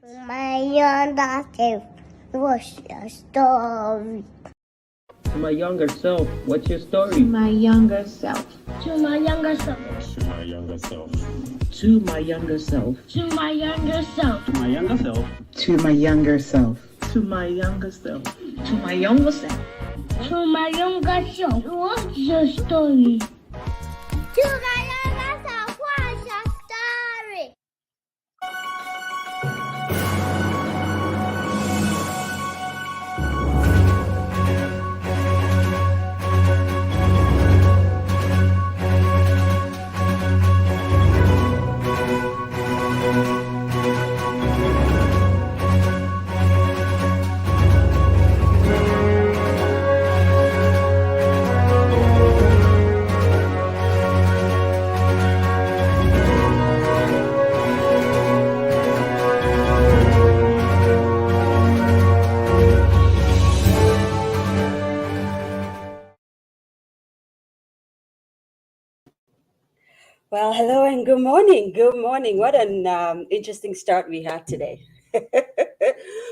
My younger self, what's your story? To my younger self, what's your To story? my younger self. To my younger self. To my younger self. To my younger self. To my younger self. To my younger self. To my younger self. To my younger self. To my younger self. To my younger self, what's your story? To my younger self, what's your story? Well, hello and good morning. Good morning. What an interesting start we had today.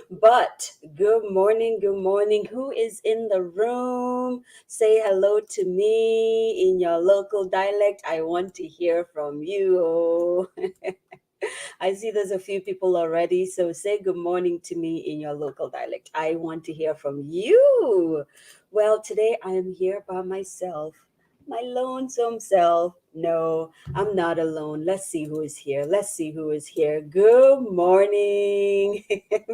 But good morning. Good morning. Who is in the room? Say hello to me in your local dialect. I want to hear from you. I see there's a few people already. So say good morning to me in your local dialect. I want to hear from you. Well, today I am here by myself, my lonesome self. No, I'm not alone. Let's see who is here. Let's see who is here. Good morning,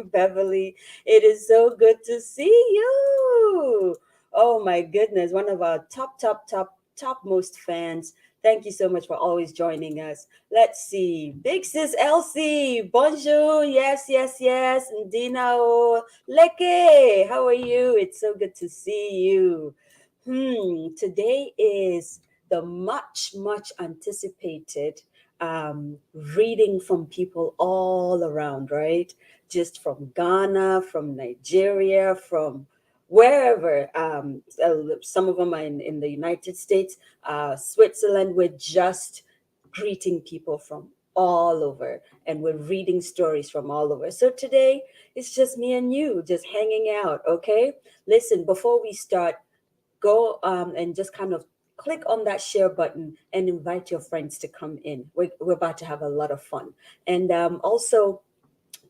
Beverly. It is so good to see you. Oh my goodness, one of our topmost fans. Thank you so much for always joining us. Let's see. Big sis Elsie. Bonjour. Yes, yes, yes. Ndina Leke. How are you? It's so good to see you. Today is the much anticipated reading from people all around, right? Just from Ghana, from Nigeria, from wherever. Some of them are in the United States, Switzerland. We're just greeting people from all over, and we're reading stories from all over. So today it's just me and you, just hanging out. Okay, listen, before we start, go and just kind of click on that share button and invite your friends to come in. We're about to have a lot of fun. And also,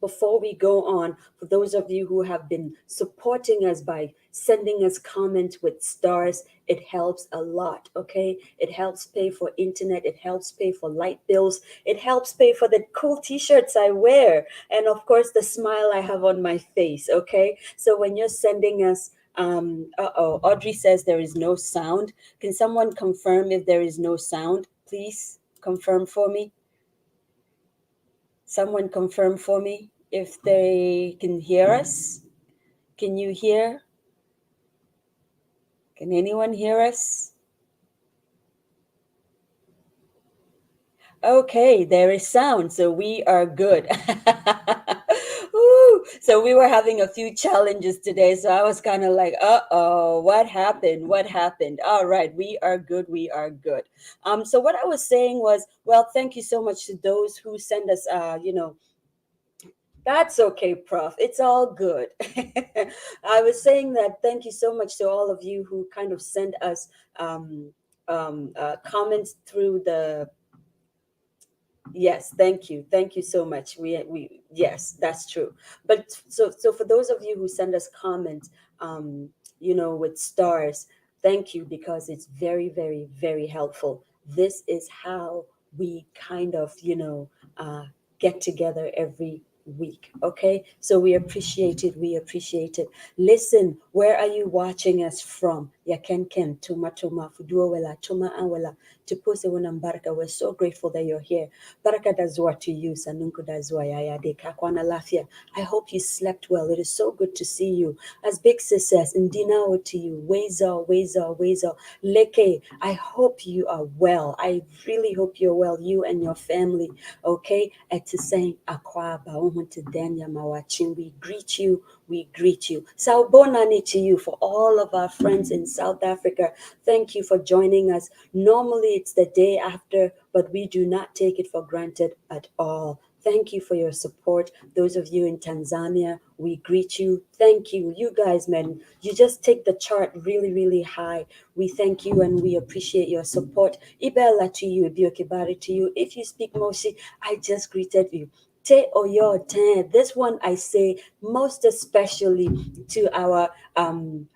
before we go on, for those of you who have been supporting us by sending us comments with stars, it helps a lot, okay? It helps pay for internet, it helps pay for light bills, it helps pay for the cool t-shirts I wear, and of course the smile I have on my face, okay? So when you're sending us Audrey says there is no sound. Can someone confirm if there is no sound? Please confirm for me. Someone confirm for me if they can hear us. Can you hear? Can anyone hear us? Okay, there is sound, so we are good. Woo! So we were having a few challenges today, so I was kind of like, uh-oh, what happened? What happened? All right, we are good. We are good. So what I was saying was, well, thank you so much to those who send us, that's okay, Prof. It's all good. I was saying that thank you so much to all of you who kind of send us comments through the. Yes, thank you so much. We yes, that's true. But so for those of you who send us comments, with stars, thank you, because it's very helpful. This is how we kind of get together every week. Okay, so we appreciate it. We appreciate it. Listen, where are you watching us from? Ya ken tuma fuduwela tuma anwela tupuse baraka. We're so grateful that you're here. Baraka dazwa to you, sanunku dazwa yaya de kakwana lafia. I hope you slept well. It is so good to see you. As Big Sis says, ndinao to you, weza leke. I hope you are well. I really hope you're well, you and your family. Okay, at to saying akwaba to Danya Mawachin. We greet you. Sawubonani to you, for all of our friends in South Africa. Thank you for joining us. Normally it's the day after, but we do not take it for granted at all. Thank you for your support. Those of you in Tanzania, we greet you. Thank you. You guys, man, you just take the chart really, really high. We thank you and we appreciate your support. Ibella to you, Biokibari to you. If you speak Moshi, I just greeted you. Te oyo ten. This one I say most especially to our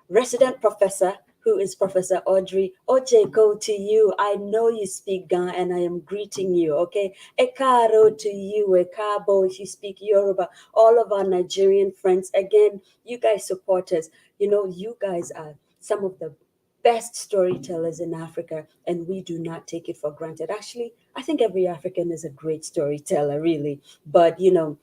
resident professor, who is Professor Audrey. Oche, go to you. I know you speak Ga and I am greeting you, okay? Ekaro to you, Ekabo if you speak Yoruba. All of our Nigerian friends, again, you guys support us. You know, you guys are some of the best storytellers in Africa, and we do not take it for granted. Actually, I think every African is a great storyteller, really. But, you know,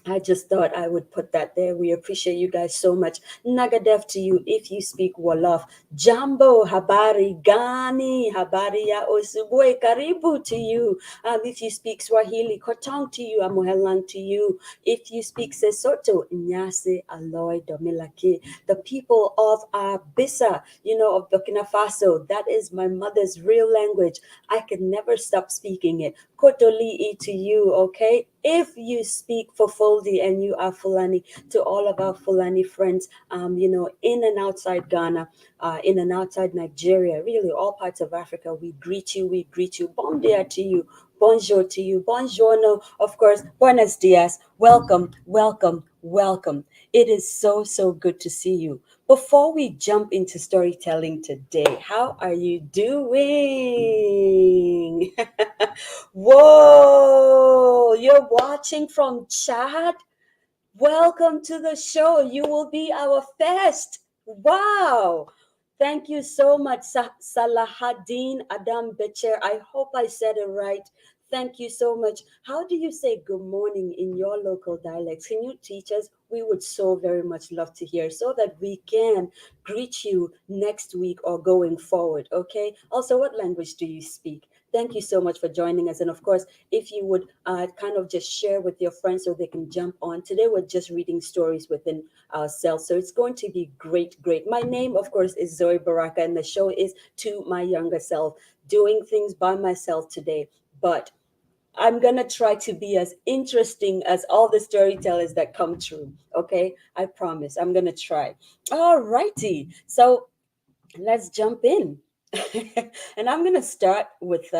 I just thought I would put that there. We appreciate you guys so much. Nagadef to you if you speak Wolof. Jambo, habari gani, habari ya osubwe, karibu to you. If you speak Swahili, Kotong to you, Amohelang to you. If you speak Sesotho, Nyase, Aloy, Domilake. The people of Bisa, you know, of Burkina Faso, that is my mother's real language. I can never stop speaking it. Kotolii to you, okay? If you speak Fofoldi and you are Fulani, to all of our Fulani friends, you know, in and outside Ghana, in and outside Nigeria, really all parts of Africa, we greet you, we greet you. Bon dia to you, bonjour to you, buongiorno, of course, buenos dias, welcome, welcome, welcome. It is so, so good to see you. Before we jump into storytelling today, how are you doing? Whoa, you're watching from Chad? Welcome to the show. You will be our first. Wow. Thank you so much, Salahaddin Adam Becher. I hope I said it right. Thank you so much. How do you say good morning in your local dialects? Can you teach us? We would so very much love to hear so that we can greet you next week or going forward. Okay. Also, what language do you speak? Thank you so much for joining us. And of course, if you would kind of just share with your friends so they can jump on. Today, we're just reading stories within ourselves. So it's going to be great, great. My name, of course, is Zoe Baraka, and the show is To My Younger Self, doing things by myself today. But I'm going to try to be as interesting as all the storytellers that come through. Okay? I promise. I'm going to try. All righty. So let's jump in. And I'm going to start with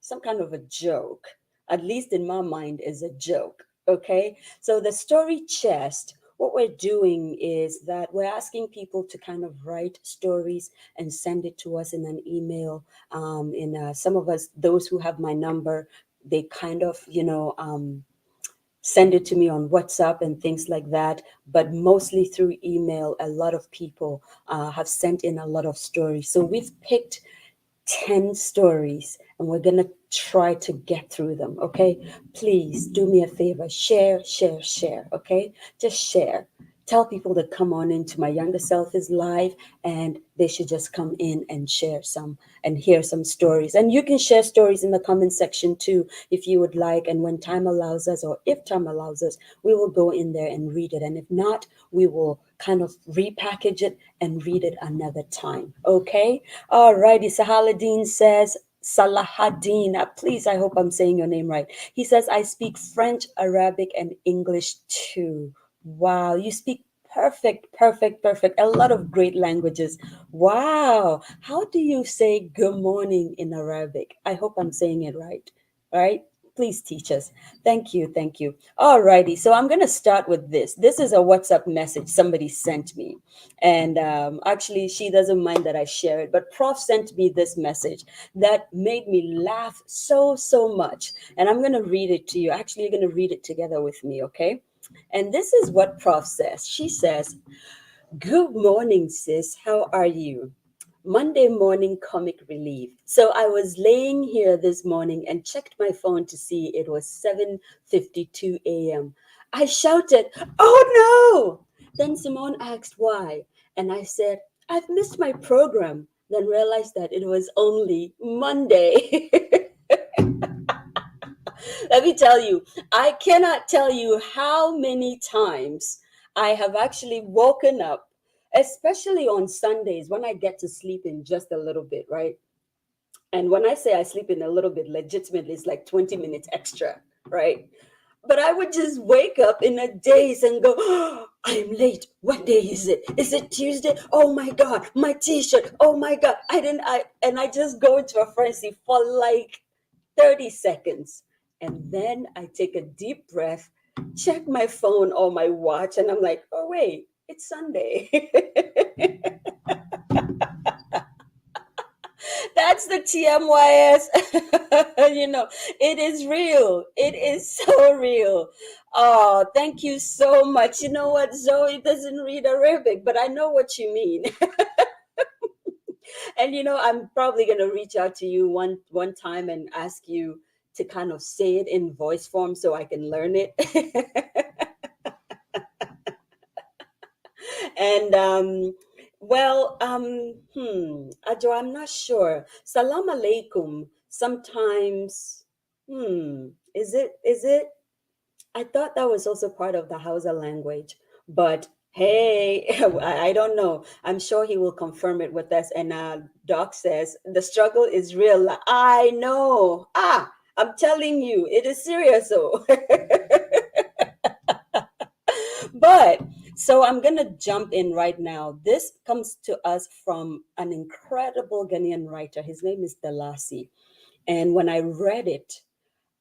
some kind of a joke, at least in my mind, is a joke. Okay. So, the story chest, what we're doing is that we're asking people to kind of write stories and send it to us in an email. Some of us, those who have my number, they kind of, send it to me on WhatsApp and things like that, but mostly through email. A lot of people have sent in a lot of stories. So we've picked 10 stories and we're going to try to get through them. Okay. Please do me a favor. Share, share, share. Okay. Just share. Tell people to come on into My Younger Self is live and they should just come in and share some and hear some stories. And you can share stories in the comment section too, if you would like. And when time allows us, or if time allows us, we will go in there and read it. And if not, we will kind of repackage it and read it another time. Okay. All righty. Sahaladin says, Salahaddin, please, I hope I'm saying your name right. He says, I speak French, Arabic, and English too. Wow, you speak perfect, perfect, perfect. A lot of great languages. Wow. How do you say good morning in Arabic? I hope I'm saying it right. All right. Please teach us. Thank you. Thank you. All righty. So I'm going to start with this. This is a WhatsApp message somebody sent me. And actually, she doesn't mind that I share it. But Prof sent me this message that made me laugh so, so much. And I'm going to read it to you. Actually, you're going to read it together with me. Okay. And this is what Prof says. She says, good morning, sis. How are you? Monday morning comic relief. So I was laying here this morning and checked my phone to see it was 7:52 a.m. I shouted, "Oh no!" Then Simone asked why, and I said, "I've missed my program." Then realized that it was only Monday. Let me tell you, I cannot tell you how many times I have actually woken up, especially on Sundays when I get to sleep in just a little bit, right? And when I say I sleep in a little bit, legitimately, it's like 20 minutes extra, right? But I would just wake up in a daze and go, oh, I'm late. What day is it? Is it Tuesday? Oh my God, my t-shirt. Oh my God. And I just go into a frenzy for like 30 seconds. And then I take a deep breath, check my phone or my watch, and I'm like, oh wait, it's Sunday. That's the TMYS. It is real. It is so real. Oh, thank you so much. You know what? Zoe doesn't read Arabic, but I know what you mean. And I'm probably gonna reach out to you one time and ask you to kind of say it in voice form so I can learn it. And Ajo, I'm not sure. Salam alaikum. Sometimes, is it? I thought that was also part of the Hausa language, but hey, I don't know. I'm sure he will confirm it with us. And Doc says the struggle is real. I know. I'm telling you, it is serious. So. But so I'm going to jump in right now. This comes to us from an incredible Ghanaian writer. His name is Dalasi. And when I read it,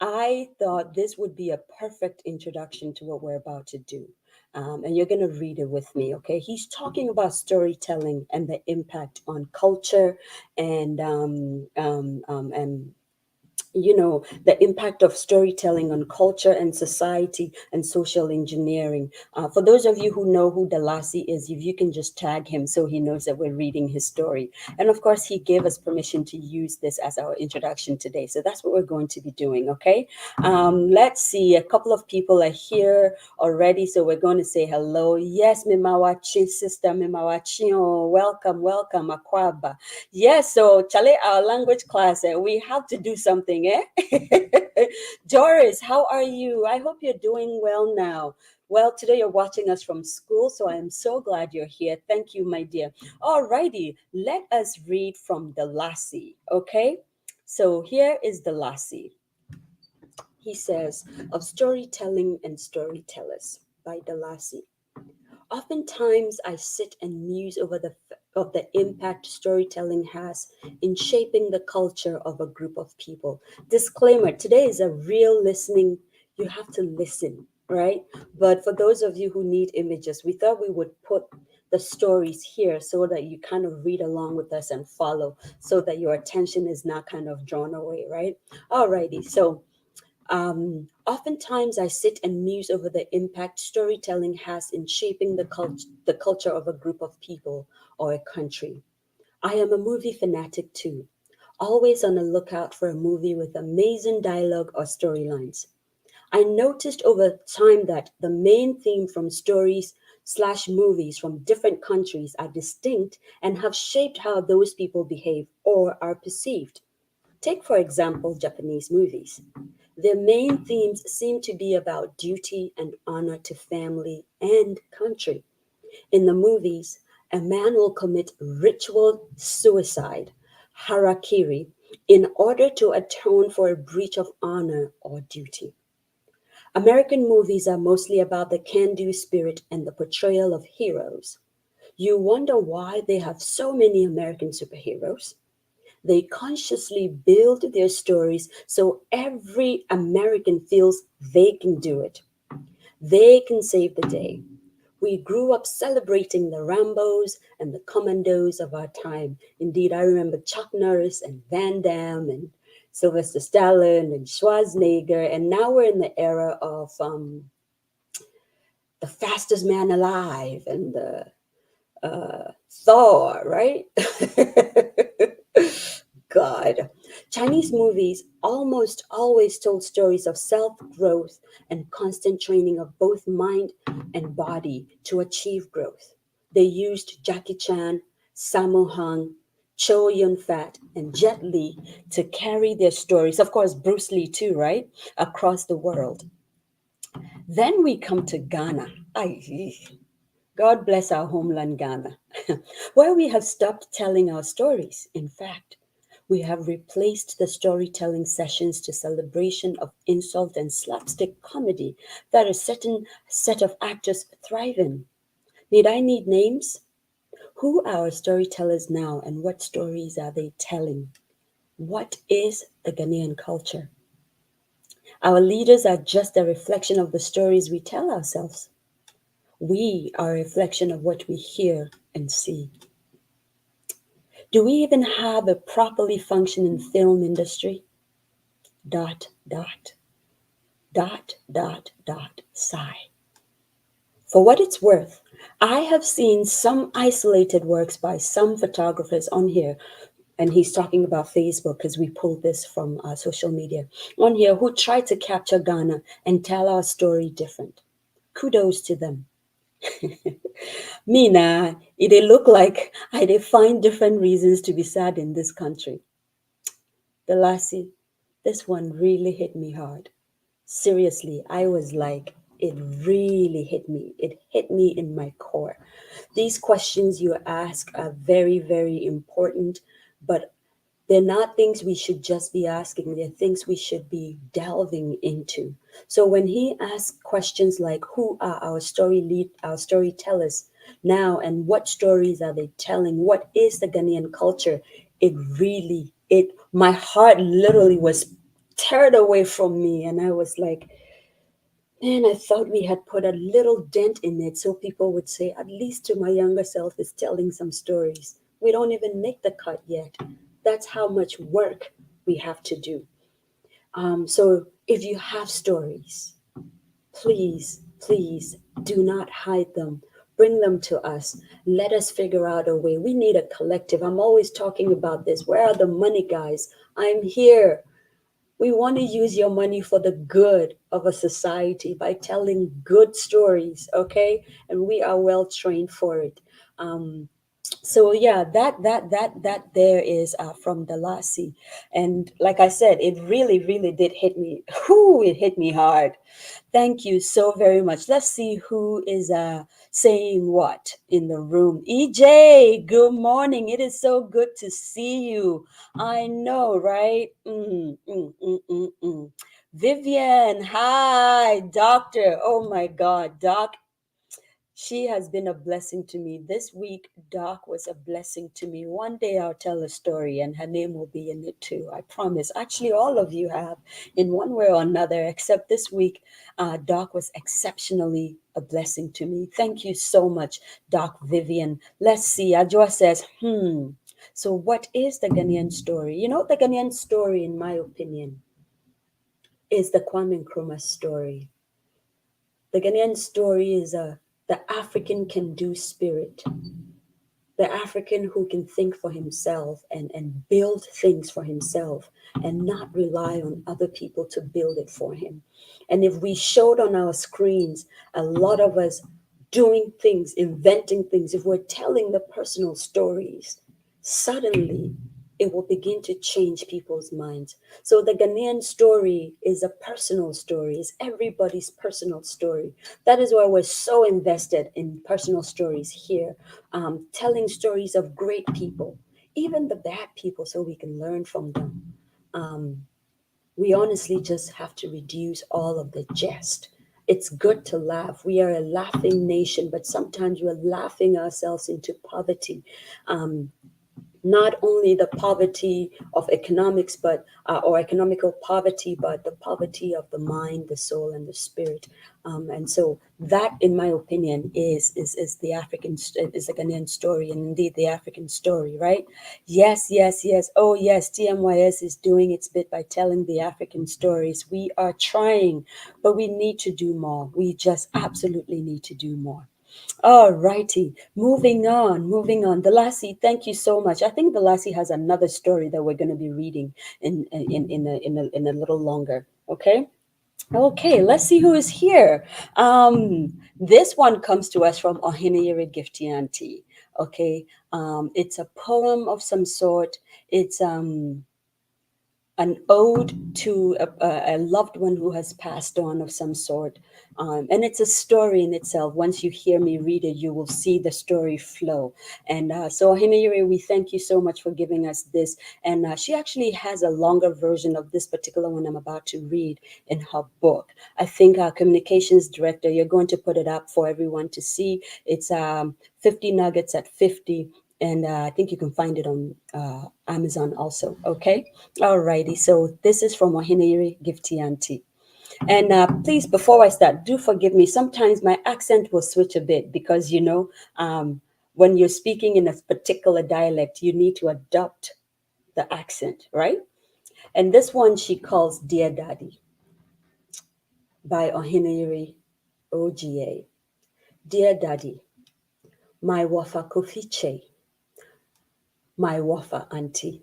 I thought this would be a perfect introduction to what we're about to do. And you're going to read it with me, okay? He's talking about storytelling and the impact on culture and the impact of storytelling on culture and society and social engineering. For those of you who know who Dalasi is, if you can just tag him so he knows that we're reading his story. And of course, he gave us permission to use this as our introduction today. So that's what we're going to be doing, okay? Let's see, a couple of people are here already, so we're going to say hello. Yes, Mimawachin, sister Mimawachin, welcome, Akwaba. Yes, so Chale, our language class, we have to do something, eh? Doris, how are you? I hope you're doing well now. Well, today you're watching us from school, so I am so glad you're here. Thank you, my dear. All righty, let us read from the Lassie, okay? So here is the Lassie. He says, of storytelling and storytellers by Dalasi. Oftentimes, I sit and muse over the impact storytelling has in shaping the culture of a group of people. Disclaimer: today is a real listening. You have to listen, right? But for those of you who need images, we thought we would put the stories here so that you kind of read along with us and follow, so that your attention is not kind of drawn away, right? Alrighty, so. Oftentimes, I sit and muse over the impact storytelling has in shaping the culture of a group of people or a country. I am a movie fanatic too, always on the lookout for a movie with amazing dialogue or storylines. I noticed over time that the main theme from stories/movies from different countries are distinct and have shaped how those people behave or are perceived. Take, for example, Japanese movies. Their main themes seem to be about duty and honor to family and country. In the movies, a man will commit ritual suicide, harakiri, in order to atone for a breach of honor or duty. American movies are mostly about the can-do spirit and the portrayal of heroes. You wonder why they have so many American superheroes? They consciously build their stories so every American feels they can do it. They can save the day. We grew up celebrating the Rambos and the commandos of our time. Indeed, I remember Chuck Norris and Van Damme and Sylvester Stallone and Schwarzenegger. And now we're in the era of the fastest man alive and the Thor, right? God. Chinese movies almost always told stories of self growth and constant training of both mind and body to achieve growth. They used Jackie Chan, Sammo Hung, Chow Yun Fat, and Jet Li to carry their stories. Of course, Bruce Lee, too, right? Across the world. Then we come to Ghana. God bless our homeland, Ghana, where we have stopped telling our stories. In fact, We have replaced the storytelling sessions to celebration of insult and slapstick comedy that a certain set of actors thrive in. Need I need names? Who are our storytellers now and what stories are they telling? What is the Ghanaian culture? Our leaders are just a reflection of the stories we tell ourselves. We are a reflection of what we hear and see. Do we even have a properly functioning film industry? Dot, dot, dot, dot, dot, sigh. For what it's worth, I have seen some isolated works by some photographers on here, and he's talking about Facebook because we pulled this from social media, on here who try to capture Ghana and tell our story different. Kudos to them. Me nah, it look like I they find different reasons to be sad in this country. The lassie, this one really hit me hard. Seriously, I was like, it really hit me. It hit me in my core. These questions you ask are very, very important, but they're not things we should just be asking. They're things we should be delving into. So when he asks questions like, who are our storytellers now, and what stories are they telling? What is the Ghanaian culture? My heart literally was teared away from me, and I was like, man, I thought we had put a little dent in it so people would say, at least to my younger self is telling some stories. We don't even make the cut yet. That's how much work we have to do. So if you have stories, please, please do not hide them. Bring them to us. Let us figure out a way. We need a collective. I'm always talking about this. Where are the money guys? I'm here. We want to use your money for the good of a society by telling good stories, okay? And we are well trained for it. So yeah, that there is from Dalasi, and like I said, it really, really did hit me. Whoo, it hit me hard. Thank you so very much. Let's see who is saying what in the room. EJ, good morning. It is so good to see you. I know, right? Vivian, hi, doctor. Oh my God, doc, she has been a blessing to me. This week, Doc was a blessing to me. One day I'll tell a story and her name will be in it too. I promise. Actually, all of you have in one way or another, except this week, Doc was exceptionally a blessing to me. Thank you so much, Doc Vivian. Let's see. Ajwa says, so what is the Ghanaian story? You know, the Ghanaian story, in my opinion, is the Kwame Nkrumah story. The Ghanaian story is the African can do spirit, the African who can think for himself and build things for himself and not rely on other people to build it for him. And if we showed on our screens a lot of us doing things, inventing things, if we're telling the personal stories, suddenly it will begin to change people's minds. So the Ghanaian story is a personal story, it's everybody's personal story. That is why we're so invested in personal stories here, telling stories of great people, even the bad people, so we can learn from them. We honestly just have to reduce all of the jest. It's good to laugh. We are a laughing nation, but sometimes we're laughing ourselves into poverty. Not only the poverty of economics, but or economical poverty, but the poverty of the mind, the soul, and the spirit. And so that, in my opinion, is the African is the Ghanaian story, and indeed the African story, right? Yes, yes, yes. Oh, yes. TMYS is doing its bit by telling the African stories. We are trying, but we need to do more. We just absolutely need to do more. All righty, moving on, moving on. Dalasi, thank you so much. I think Dalasi has another story that we're going to be reading in a little longer. Okay. Okay, let's see who is here. This one comes to us from Ohineyere Giftianti. Okay, it's a poem of some sort. It's an ode to a loved one who has passed on of some sort. And it's a story in itself. Once you hear me read it, you will see the story flow. And so, Hinayuri, we thank you so much for giving us this. And she actually has a longer version of this particular one I'm about to read in her book. I think our communications director, you're going to put it up for everyone to see. It's 50 Nuggets at 50. And I think you can find it on Amazon also. Okay. Alrighty. So this is from Wahiniri Gifty Auntie. And please, before I start, do forgive me. Sometimes my accent will switch a bit because, when you're speaking in a particular dialect, you need to adopt the accent, right? And this one she calls Dear Daddy by Ohiniri OGA. Dear Daddy, my wafa kofiche, my wafa auntie.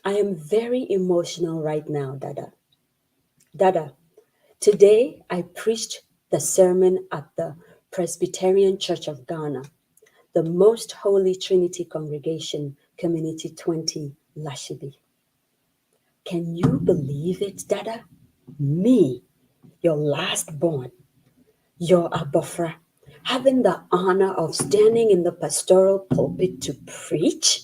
I am very emotional right now, Dada. Dada, today I preached the sermon at the Presbyterian Church of Ghana, the Most Holy Trinity Congregation, Community 20, Lashibi. Can you believe it, Dada? Me, your last born, your Abofra, having the honor of standing in the pastoral pulpit to preach?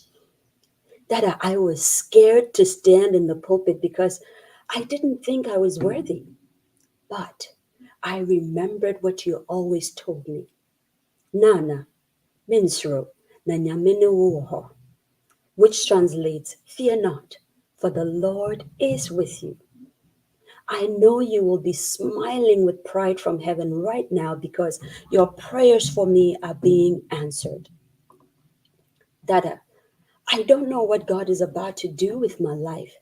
Dada, I was scared to stand in the pulpit because I didn't think I was worthy. But I remembered what you always told me. Nana, Minsro, Nanyamene Woho, which translates, fear not, for the Lord is with you. I know you will be smiling with pride from heaven right now because your prayers for me are being answered. Dada, I don't know what God is about to do with my life,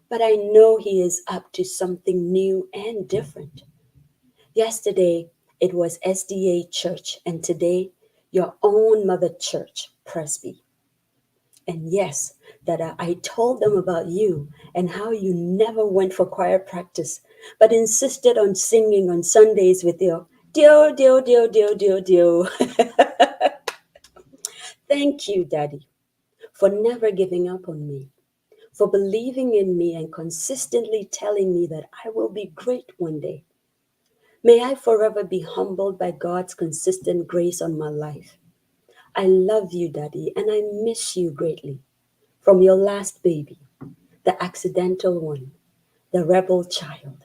but I know He is up to something new and different. Yesterday, it was SDA Church, and today, your own mother church, Presby. And yes, that I told them about you and how you never went for choir practice, but insisted on singing on Sundays with your dio, dio, dio, dio, dio, dio. Thank you, Daddy, for never giving up on me, for believing in me and consistently telling me that I will be great one day. May I forever be humbled by God's consistent grace on my life. I love you, Daddy, and I miss you greatly. From your last baby, the accidental one, the rebel child,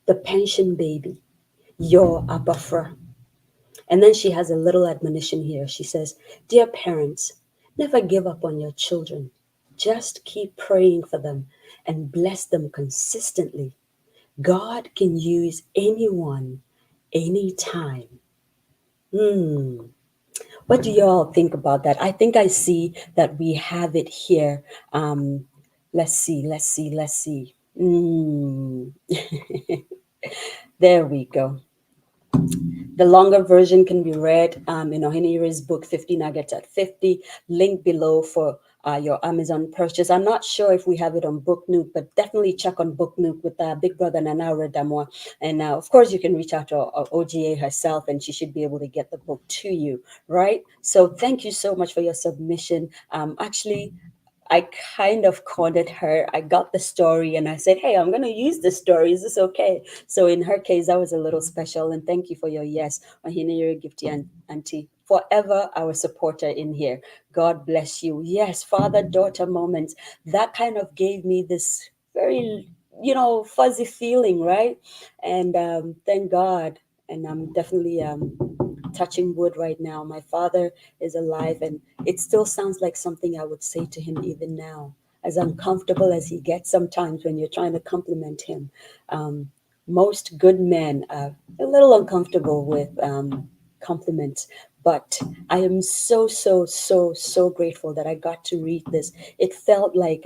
the pension baby, your Abafra. And then she has a little admonition here. She says, Dear parents, never give up on your children. Just keep praying for them and bless them consistently. God can use anyone, anytime. What do you all think about that? I think I see that we have it here. Let's see. There we go. The longer version can be read in Ohiniri's book, 50 Nuggets at 50. Link below for your Amazon purchase. I'm not sure if we have it on Book Nook, but definitely check on Book Nook with Big Brother Nanaura Damwa. And of course, you can reach out to OGA herself, and she should be able to get the book to you, right? So thank you so much for your submission. Actually, I kind of cornered her. I got the story and I said, hey, I'm going to use this story. Is this okay? So in her case, that was a little special. And thank you for your yes. Mahiniri Gifty Auntie, forever our supporter in here. God bless you. Yes, father-daughter moments. That kind of gave me this very, fuzzy feeling, right? And thank God. And I'm definitely touching wood right now. My father is alive, and it still sounds like something I would say to him even now, as uncomfortable as he gets sometimes when you're trying to compliment him. Most good men are a little uncomfortable with compliments, but I am so, so, so, so grateful that I got to read this. It felt like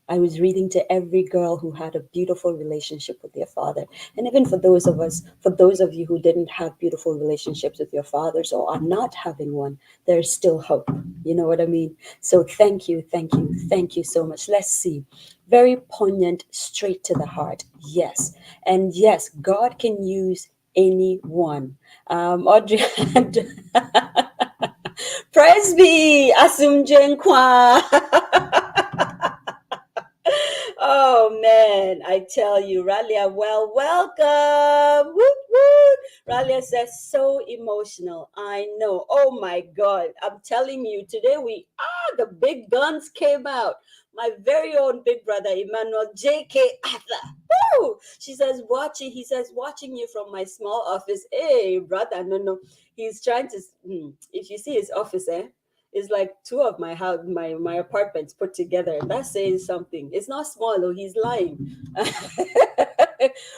I was reading to every girl who had a beautiful relationship with their father. And even for those of you who didn't have beautiful relationships with your fathers or are not having one, there's still hope. You know what I mean? So thank you so much. Let's see. Very poignant, straight to the heart. Yes. And yes, God can use anyone. Audrey Presby Asumjenkwa. Oh man, I tell you, Ralia, well, welcome. Woot woot. Ralia says, so emotional. I know. Oh my God. I'm telling you, today the big guns came out. My very own big brother, Emmanuel J.K. Arthur. Woo! He says, watching you from my small office. Hey, brother, no, no. He's trying to, if you see his office, it's like two of my house, my apartments put together. That says something. It's not small though. He's lying.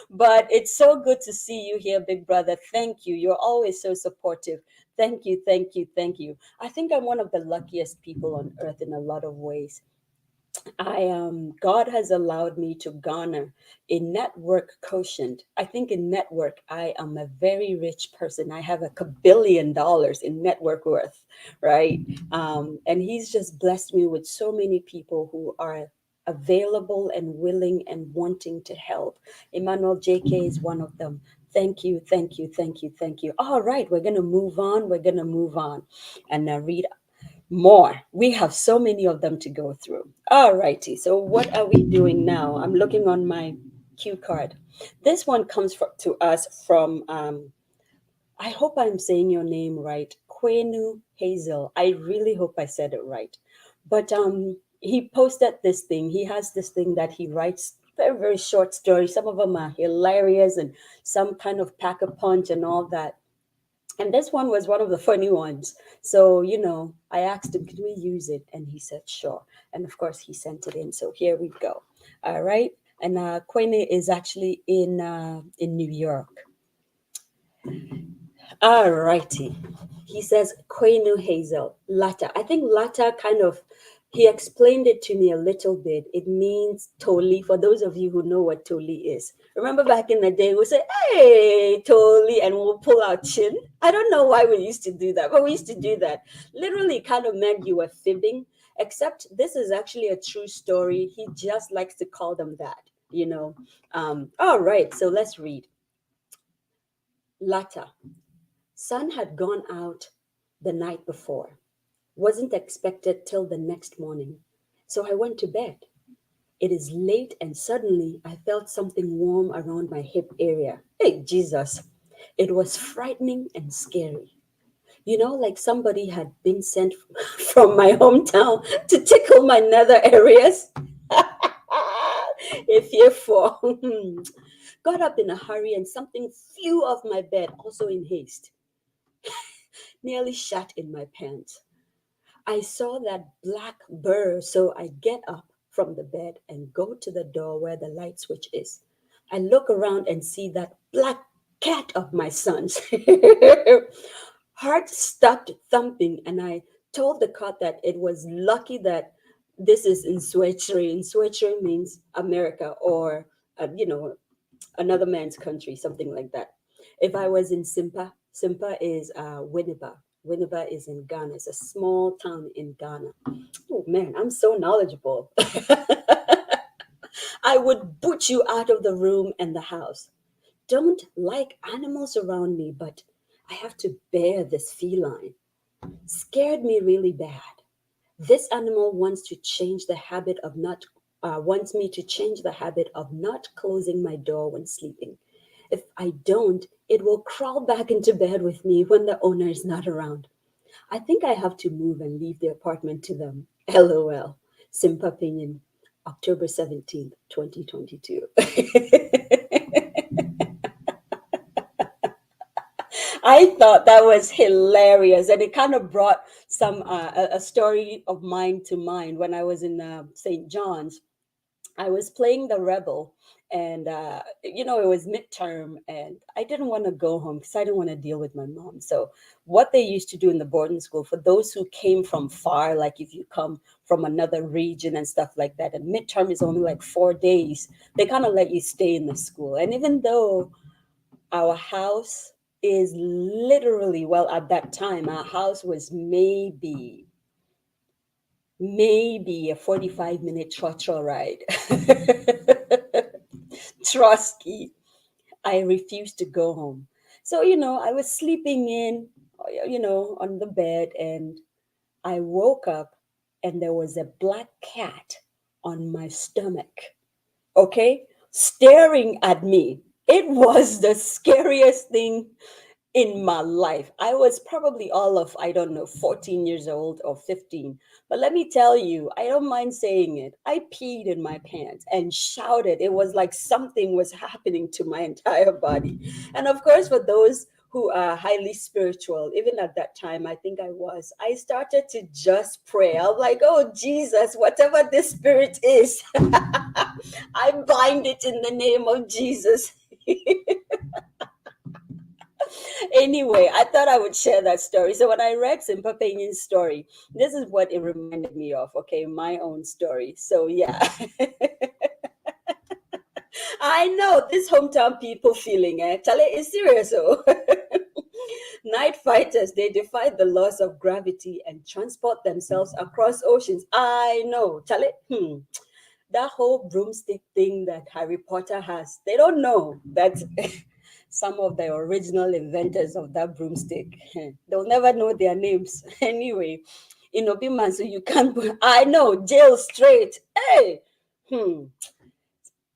But it's so good to see you here, big brother. Thank you. You're always so supportive. Thank you, thank you, thank you. I think I'm one of the luckiest people on earth in a lot of ways. God has allowed me to garner a network quotient. I think in network, I am a very rich person. I have $1 billion in network worth, right? And He's just blessed me with so many people who are available and willing and wanting to help. Emmanuel JK is one of them. Thank you, thank you, thank you, thank you. All right, we're going to move on. We're going to move on and read more. We have so many of them to go through. All righty. So what are we doing now? I'm looking on my cue card. This one comes to us from, I hope I'm saying your name right, Quenu Hazel. I really hope I said it right. But he posted this thing. He has this thing that he writes very, very short stories. Some of them are hilarious and some kind of pack a punch and all that. And this one was one of the funny ones. So, I asked him, can we use it? And he said, sure. And of course, he sent it in. So here we go. All right. And Quene is actually in New York. All righty. He says, Quenu Hazel, Lata. I think Lata he explained it to me a little bit. It means Toli, for those of you who know what Toli is. Remember back in the day, we say, hey, Toli, and we'll pull our chin. I don't know why we used to do that, but we used to do that. Literally kind of meant you were fibbing, except this is actually a true story. He just likes to call them that. All right, so let's read. Lata. Sun had gone out the night before. Wasn't expected till the next morning. So I went to bed. It is late and suddenly I felt something warm around my hip area. Hey, Jesus. It was frightening and scary. Like somebody had been sent from my hometown to tickle my nether areas. If you're for got up in a hurry and something flew off my bed, also in haste, nearly shat in my pants. I saw that black burr, so I get up from the bed and go to the door where the light switch is. I look around and see that black cat of my son's. Heart stopped thumping, and I told the cat that it was lucky that this is in Swechri. In Swechri means America or, another man's country, something like that. If I was in Simpa, Simpa is Winneba. Winneba is in Ghana. It's a small town in Ghana. Oh man, I'm so knowledgeable. I would boot you out of the room and the house. Don't like animals around me, but I have to bear this feline. Scared me really bad. This animal wants me to change the habit of not closing my door when sleeping. If I don't, it will crawl back into bed with me when the owner is not around. I think I have to move and leave the apartment to them. LOL. Simpa opinion, October 17th, 2022. I thought that was hilarious, and it kind of brought a story of mine to mind when I was in St. John's. I was playing the rebel, and it was midterm, and I didn't want to go home because I didn't want to deal with my mom. So what they used to do in the boarding school, for those who came from far, like if you come from another region and stuff like that, and midterm is only like 4 days, they kind of let you stay in the school. And even though our house is literally, well, at that time, our house was maybe a 45-minute trotro ride. Trusky. I refused to go home. So, I was sleeping on the bed, and I woke up and there was a black cat on my stomach. okay, staring at me. It was the scariest thing in my life. I was probably all of, I don't know, 14 years old or 15. But let me tell you, I don't mind saying it. I peed in my pants and shouted. It was like something was happening to my entire body. And of course, for those who are highly spiritual, even at that time, I think I was, I started to just pray. I'm like, oh, Jesus, whatever this spirit is, I bind it in the name of Jesus. Anyway, I thought I would share that story. So when I read Simpa Peñin's story, this is what it reminded me of. Okay, my own story. So yeah, I know this hometown people feeling. Chale is serious. Oh, night fighters, they defy the laws of gravity and transport themselves across oceans. I know, Chale. That whole broomstick thing that Harry Potter has, they don't know that some of the original inventors of that broomstick, they'll never know their names. Anyway, in Obiman, so you can't, I know, jail straight. Hey,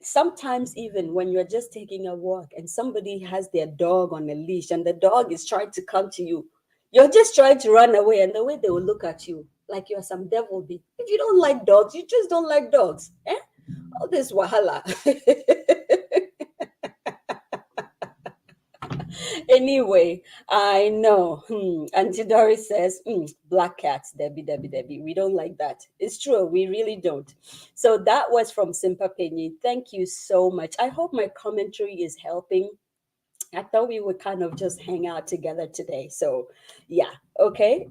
sometimes even when you're just taking a walk and somebody has their dog on a leash and the dog is trying to come to you, you're just trying to run away, and the way they will look at you like you're some devil be. If you don't like dogs, you just don't like dogs. All this wahala. Anyway, I know. Auntie Doris says, black cats, Debbie, Debbie, Debbie. We don't like that. It's true. We really don't. So that was from Simpa Peñi. Thank you so much. I hope my commentary is helping. I thought we would kind of just hang out together today. So, yeah, okay.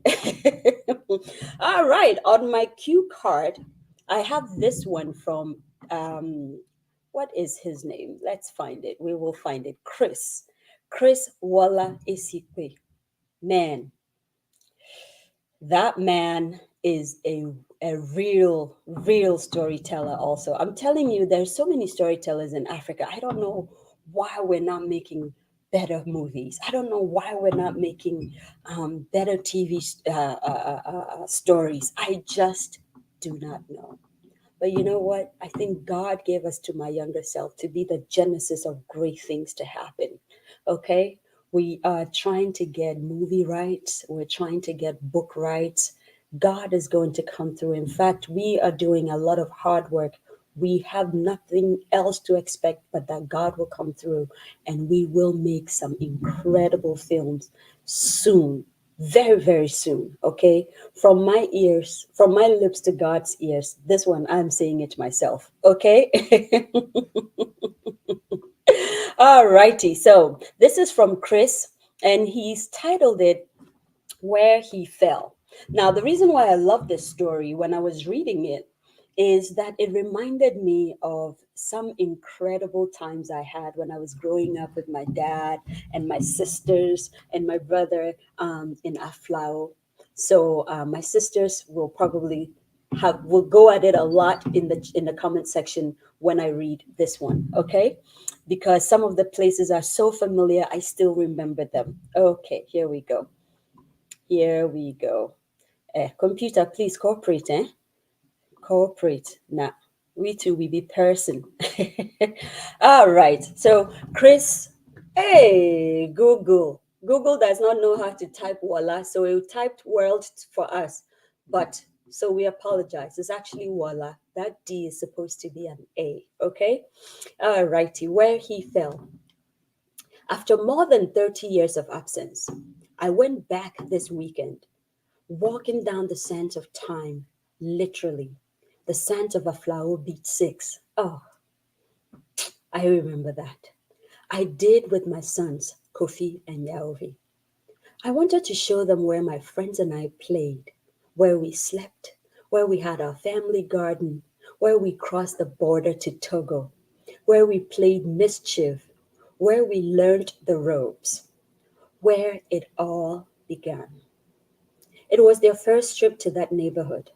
All right. On my cue card, I have this one from, what is his name? Let's find it. We will find it. Chris Walla Isikwe. Man, that man is a real storyteller also. I'm telling you, there's so many storytellers in Africa. I don't know why we're not making better movies. I don't know why we're not making better TV stories. I just do not know. But you know what? I think God gave us to my younger self to be the genesis of great things to happen. Okay? We are trying to get movie rights, we're trying to get book rights. God is going to come through. In fact, we are doing a lot of hard work. We have nothing else to expect but that God will come through and we will make some incredible films soon, very, very soon. Okay, from my ears, from my lips to God's ears, this one I'm saying it myself. Okay. All righty, so this is from Chris and he's titled it Where He Fell. Now, the reason why I love this story when I was reading it is that it reminded me of some incredible times I had when I was growing up with my dad and my sisters and my brother in Aflao. So my sisters will probably will go at it a lot in the comment section when I read this one, okay? Because some of the places are so familiar, I still remember them. Okay, here we go. Here we go. Computer, please cooperate, Cooperate. Now, we too, we be person. All right. So, Chris, hey, Google. Google does not know how to type voila, so it typed world for us. But so we apologize. It's actually voila. That D is supposed to be an A. Okay. All righty. Where he fell. After more than 30 years of absence, I went back this weekend, walking down the sands of time, literally. The sands of a flower beat 6. Oh, I remember that. I did with my sons, Kofi and Yaovi. I wanted to show them where my friends and I played, where we slept, where we had our family garden, where we crossed the border to Togo, where we played mischief, where we learned the ropes, where it all began. It was their first trip to that neighborhood,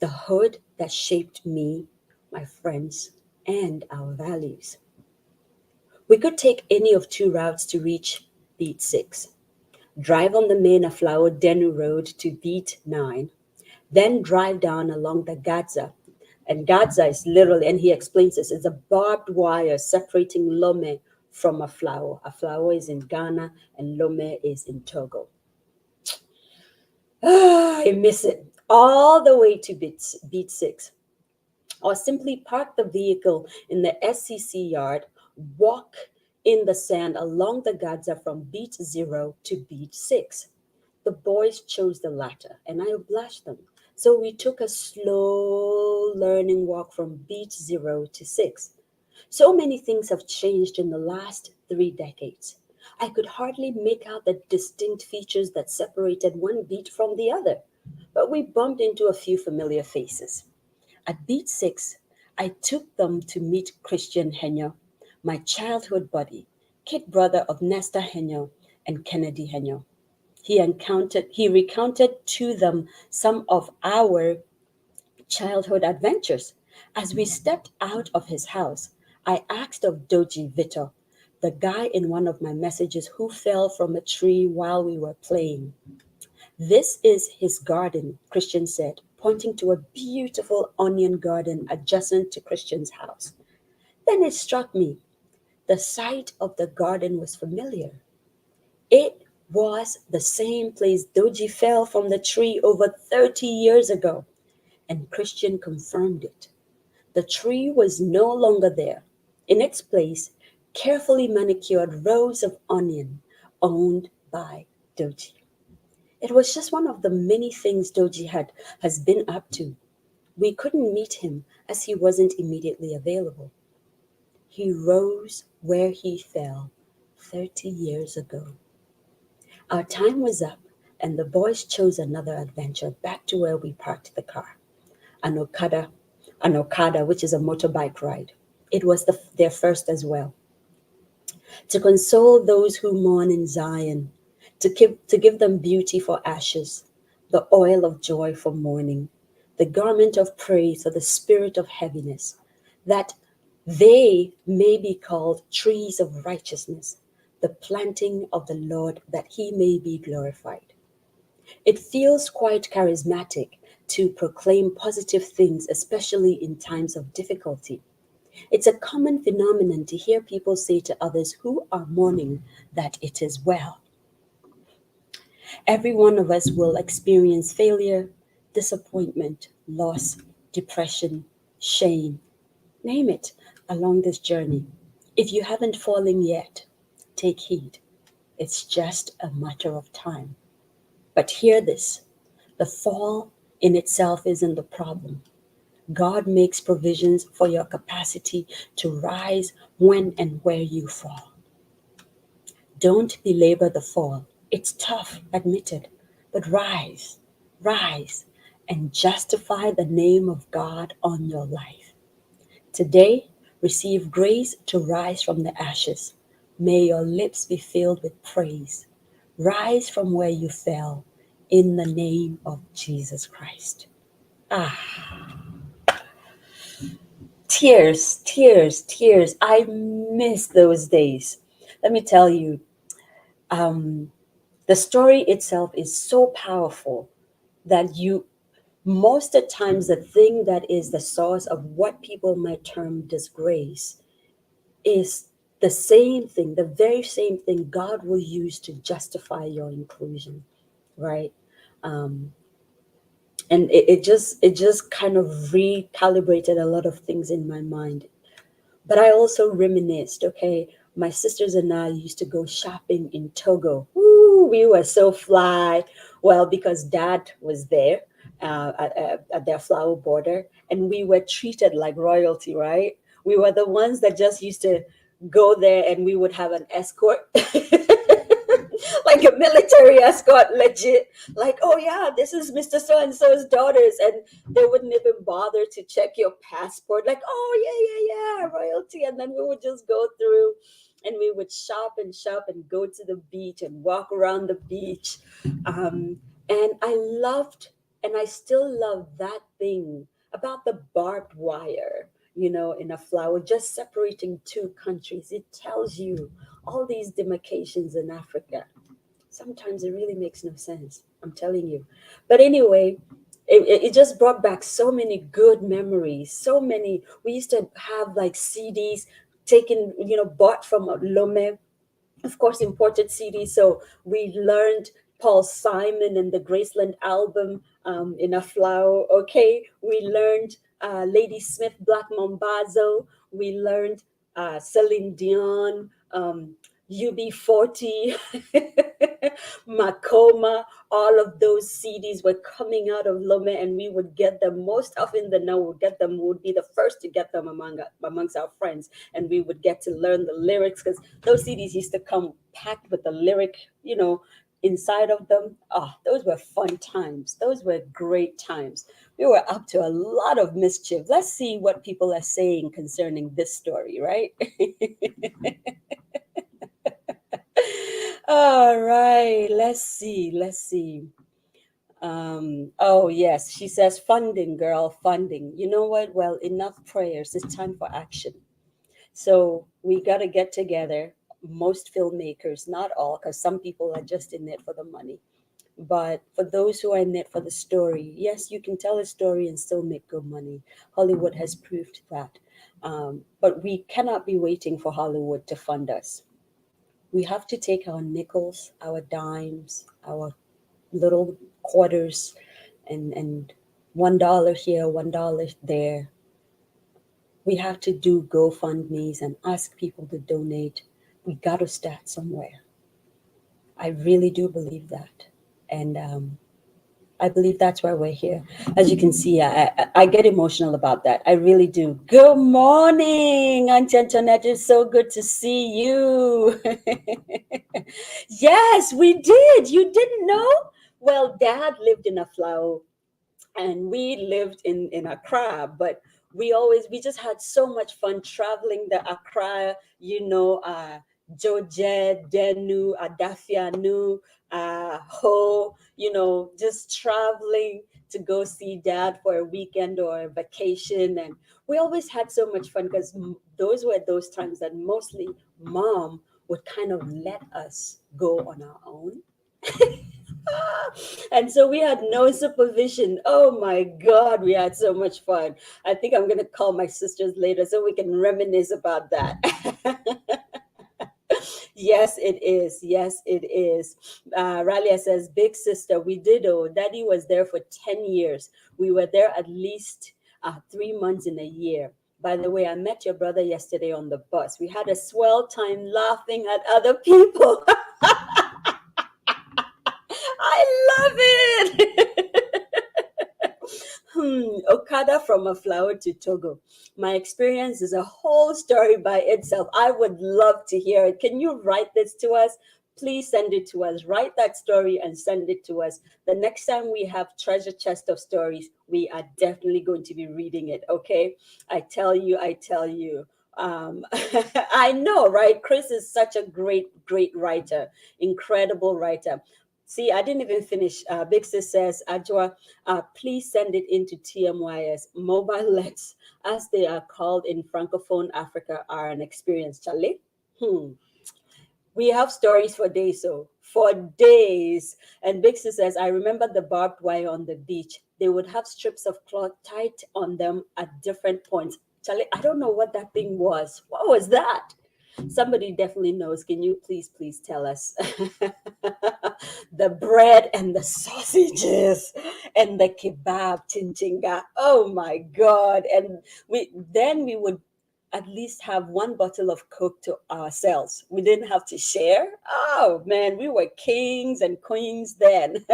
the hood that shaped me, my friends, and our values. We could take any of two routes to reach Beat 6. Drive on the main Aflao Denu Road to Beat 9, then drive down along the Gaza And Gaza is literally, and he explains this, it's a barbed wire separating Lome from a flower. A flower is in Ghana and Lome is in Togo. I miss it. All the way to beat 6. Or simply park the vehicle in the SCC yard, walk in the sand along the Gaza from beat 0 to beat 6. The boys chose the latter, and I obliged them. So we took a slow learning walk from beat 0 to 6. So many things have changed in the last 3 decades. I could hardly make out the distinct features that separated one beat from the other, but we bumped into a few familiar faces. At beat 6, I took them to meet Christian Henyo, my childhood buddy, kid brother of Nesta Henyo and Kennedy Henyo. He recounted to them some of our childhood adventures. As we stepped out of his house, I asked of Doji Vito, the guy in one of my messages who fell from a tree while we were playing. This is his garden, Christian said, pointing to a beautiful onion garden adjacent to Christian's house. Then it struck me. The site of the garden was familiar. It was the same place Doji fell from the tree over 30 years ago, and Christian confirmed it. The tree was no longer there. In its place, carefully manicured rows of onion owned by Doji. It was just one of the many things Doji has been up to. We couldn't meet him as he wasn't immediately available. He rose where he fell 30 years ago. Our time was up, and the boys chose another adventure back to where we parked the car. An Okada, which is a motorbike ride. It was their first as well. To console those who mourn in Zion, to give them beauty for ashes, the oil of joy for mourning, the garment of praise for the spirit of heaviness, that they may be called trees of righteousness, the planting of the Lord, that he may be glorified. It feels quite charismatic to proclaim positive things, especially in times of difficulty. It's a common phenomenon to hear people say to others who are mourning that it is well. Every one of us will experience failure, disappointment, loss, depression, shame, name it, along this journey. If you haven't fallen yet, take heed. It's just a matter of time. But hear this, the fall in itself isn't the problem. God makes provisions for your capacity to rise when and where you fall. Don't belabor the fall. It's tough, admitted, but rise, and justify the name of God on your life. Today, receive grace to rise from the ashes. May your lips be filled with praise. Rise from where you fell in the name of Jesus Christ. Tears. I miss those days. Let me tell you, the story itself is so powerful that most of the times, the thing that is the source of what people might term disgrace is the same thing, the very same thing God will use to justify your inclusion, right? And it just kind of recalibrated a lot of things in my mind. But I also reminisced, okay, my sisters and I used to go shopping in Togo. Woo, we were so fly. Well, because dad was there at their flower border, and we were treated like royalty, right? We were the ones that just used to go there, and we would have an escort. Like a military escort, legit. Like, oh yeah, this is Mr. So and so's daughters, and they wouldn't even bother to check your passport. Like, oh yeah, royalty, and then we would just go through, and we would shop and go to the beach and walk around the beach, and I loved, and I still love that thing about the barbed wire. In a flower, just separating two countries. It tells you all these demarcations in Africa. Sometimes it really makes no sense. I'm telling you. But anyway, it just brought back so many good memories. So many. We used to have like CDs taken, bought from Lome, of course, imported CDs. So we learned Paul Simon and the Graceland album in a flower. Okay, we learned Lady Smith, Black Mambazo. We learned Celine Dion, UB40, Makoma. All of those CDs were coming out of Lome, and we would get them most often than not. Would get them. Would be the first to get them amongst our friends, and we would get to learn the lyrics because those CDs used to come packed with the lyric, inside of them. Oh, those were fun times. Those were great times. We were up to a lot of mischief. Let's see what people are saying concerning this story, right? All right, let's see. Let's see. Oh, yes, she says funding, girl, funding. You know what? Well, enough prayers. It's time for action. So we got to get together. Most filmmakers, not all, because some people are just in it for the money. But for those who are in it for the story, yes, you can tell a story and still make good money. Hollywood has proved that. But we cannot be waiting for Hollywood to fund us. We have to take our nickels, our dimes, our little quarters, and $1 here, $1 there. We have to do GoFundMe's and ask people to donate. We got to start somewhere. I really do believe that. And I believe that's why we're here. As you can see, I get emotional about that. I really do. Good morning, Aunt Antoinette. It's so good to see you. Yes, we did. You didn't know? Well, Dad lived in a flower and we lived in Accra, but we just had so much fun traveling the Accra, Joje, Denu, Adafianu, Ho, just traveling to go see Dad for a weekend or a vacation. And we always had so much fun because those were those times that mostly Mom would kind of let us go on our own. And so we had no supervision. Oh my God, we had so much fun. I think I'm going to call my sisters later so we can reminisce about that. Yes, it is. Yes, it is. Ralia says, Big sister, we did. Oh, Daddy was there for 10 years. We were there at least 3 months in a year. By the way, I met your brother yesterday on the bus. We had a swell time laughing at other people. I love it. Okada from a flower to Togo. My experience is a whole story by itself. I would love to hear it. Can you write this to us? Please send it to us. Write that story and send it to us. The next time we have treasure chest of stories, we are definitely going to be reading it. Okay? I tell you, I tell you. I know, right? Chris is such a great writer, incredible writer. See, I didn't even finish. Big Sis says, Ajwa, please send it into TMYS. Mobile lets, as they are called in Francophone Africa, are an experience. Charlie? We have stories for days, so for days. And Big Sis says, I remember the barbed wire on the beach. They would have strips of cloth tied on them at different points. Charlie, I don't know what that thing was. What was that? Somebody definitely knows. Can you please tell us? The bread and the sausages and the kebab chinchinga. Oh my God. And we would at least have one bottle of Coke to ourselves. We didn't have to share. Oh man, we were kings and queens then.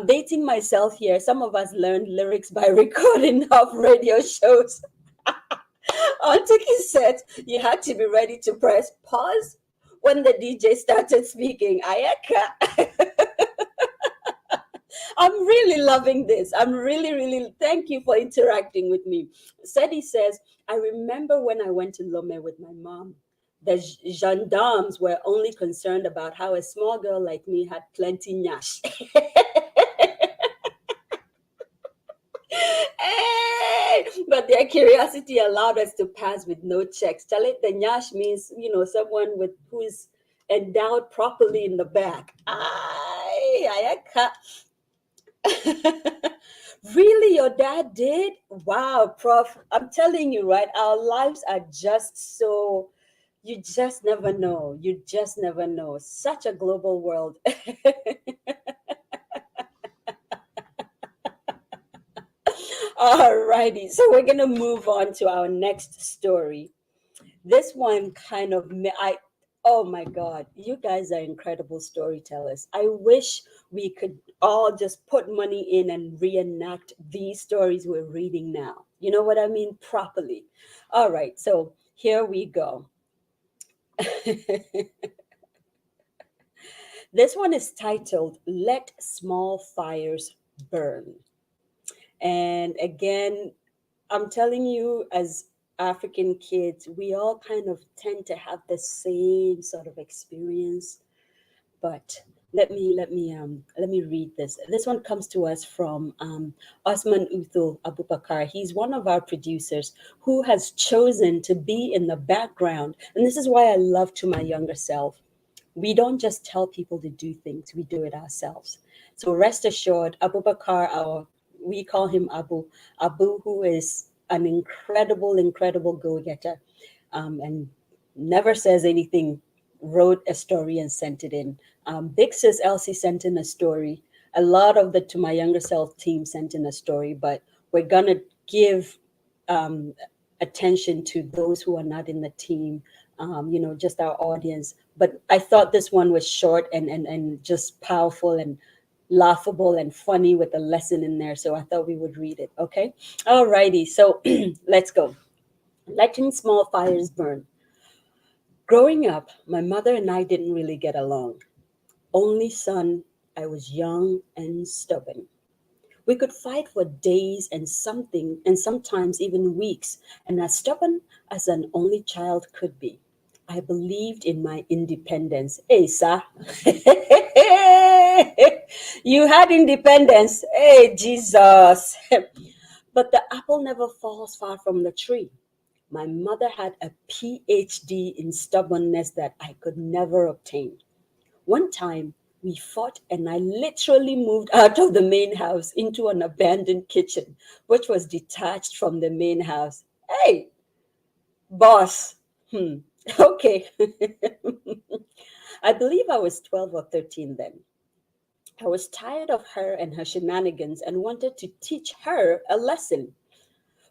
Dating myself here, some of us learned lyrics by recording of radio shows. On Tiki said you had to be ready to press pause when the DJ started speaking. Ayaka. I'm really loving this. I'm really, thank you for interacting with me. Sedi says, I remember when I went to Lome with my mom. The gendarmes were only concerned about how a small girl like me had plenty nyash. Hey! But their curiosity allowed us to pass with no checks. Chalit the nyash means, someone who is endowed properly in the back. Ay, ay, ay, Really, your dad did? Wow, Prof. I'm telling you, right? Our lives are just so, you just never know. You just never know. Such a global world. Alrighty, so we're gonna move on to our next story. This one kind of oh my god, you guys are incredible storytellers. I wish we could all just put money in and reenact these stories we're reading now. You know what I mean? Properly. All right, so here we go. This one is titled Let Small Fires Burn. And again, I'm telling you, as African kids, we all kind of tend to have the same sort of experience. But let me read this. This one comes to us from Osman Uthul Abubakar. He's one of our producers who has chosen to be in the background, and this is why I love To My Younger Self. We don't just tell people to do things, we do it ourselves. So rest assured, Abu Bakar, we call him Abu, who is an incredible go-getter, and never says anything, wrote a story and sent it in. Big Sis Elsie sent in a story. A lot of the To My Younger Self team sent in a story, but we're gonna give um, attention to those who are not in the team, just our audience. But I thought this one was short and just powerful and laughable and funny with a lesson in there. So I thought we would read it. Okay. All righty. So let's go. Letting small fires burn. Growing up, my mother and I didn't really get along. Only son, I was young and stubborn. We could fight for days and sometimes even weeks, and as stubborn as an only child could be. I believed in my independence. Hey, sir. You had independence. Hey, Jesus. But the apple never falls far from the tree. My mother had a PhD in stubbornness that I could never obtain. One time, we fought, and I literally moved out of the main house into an abandoned kitchen, which was detached from the main house. Hey, boss. Okay. I believe I was 12 or 13 then. I was tired of her and her shenanigans and wanted to teach her a lesson.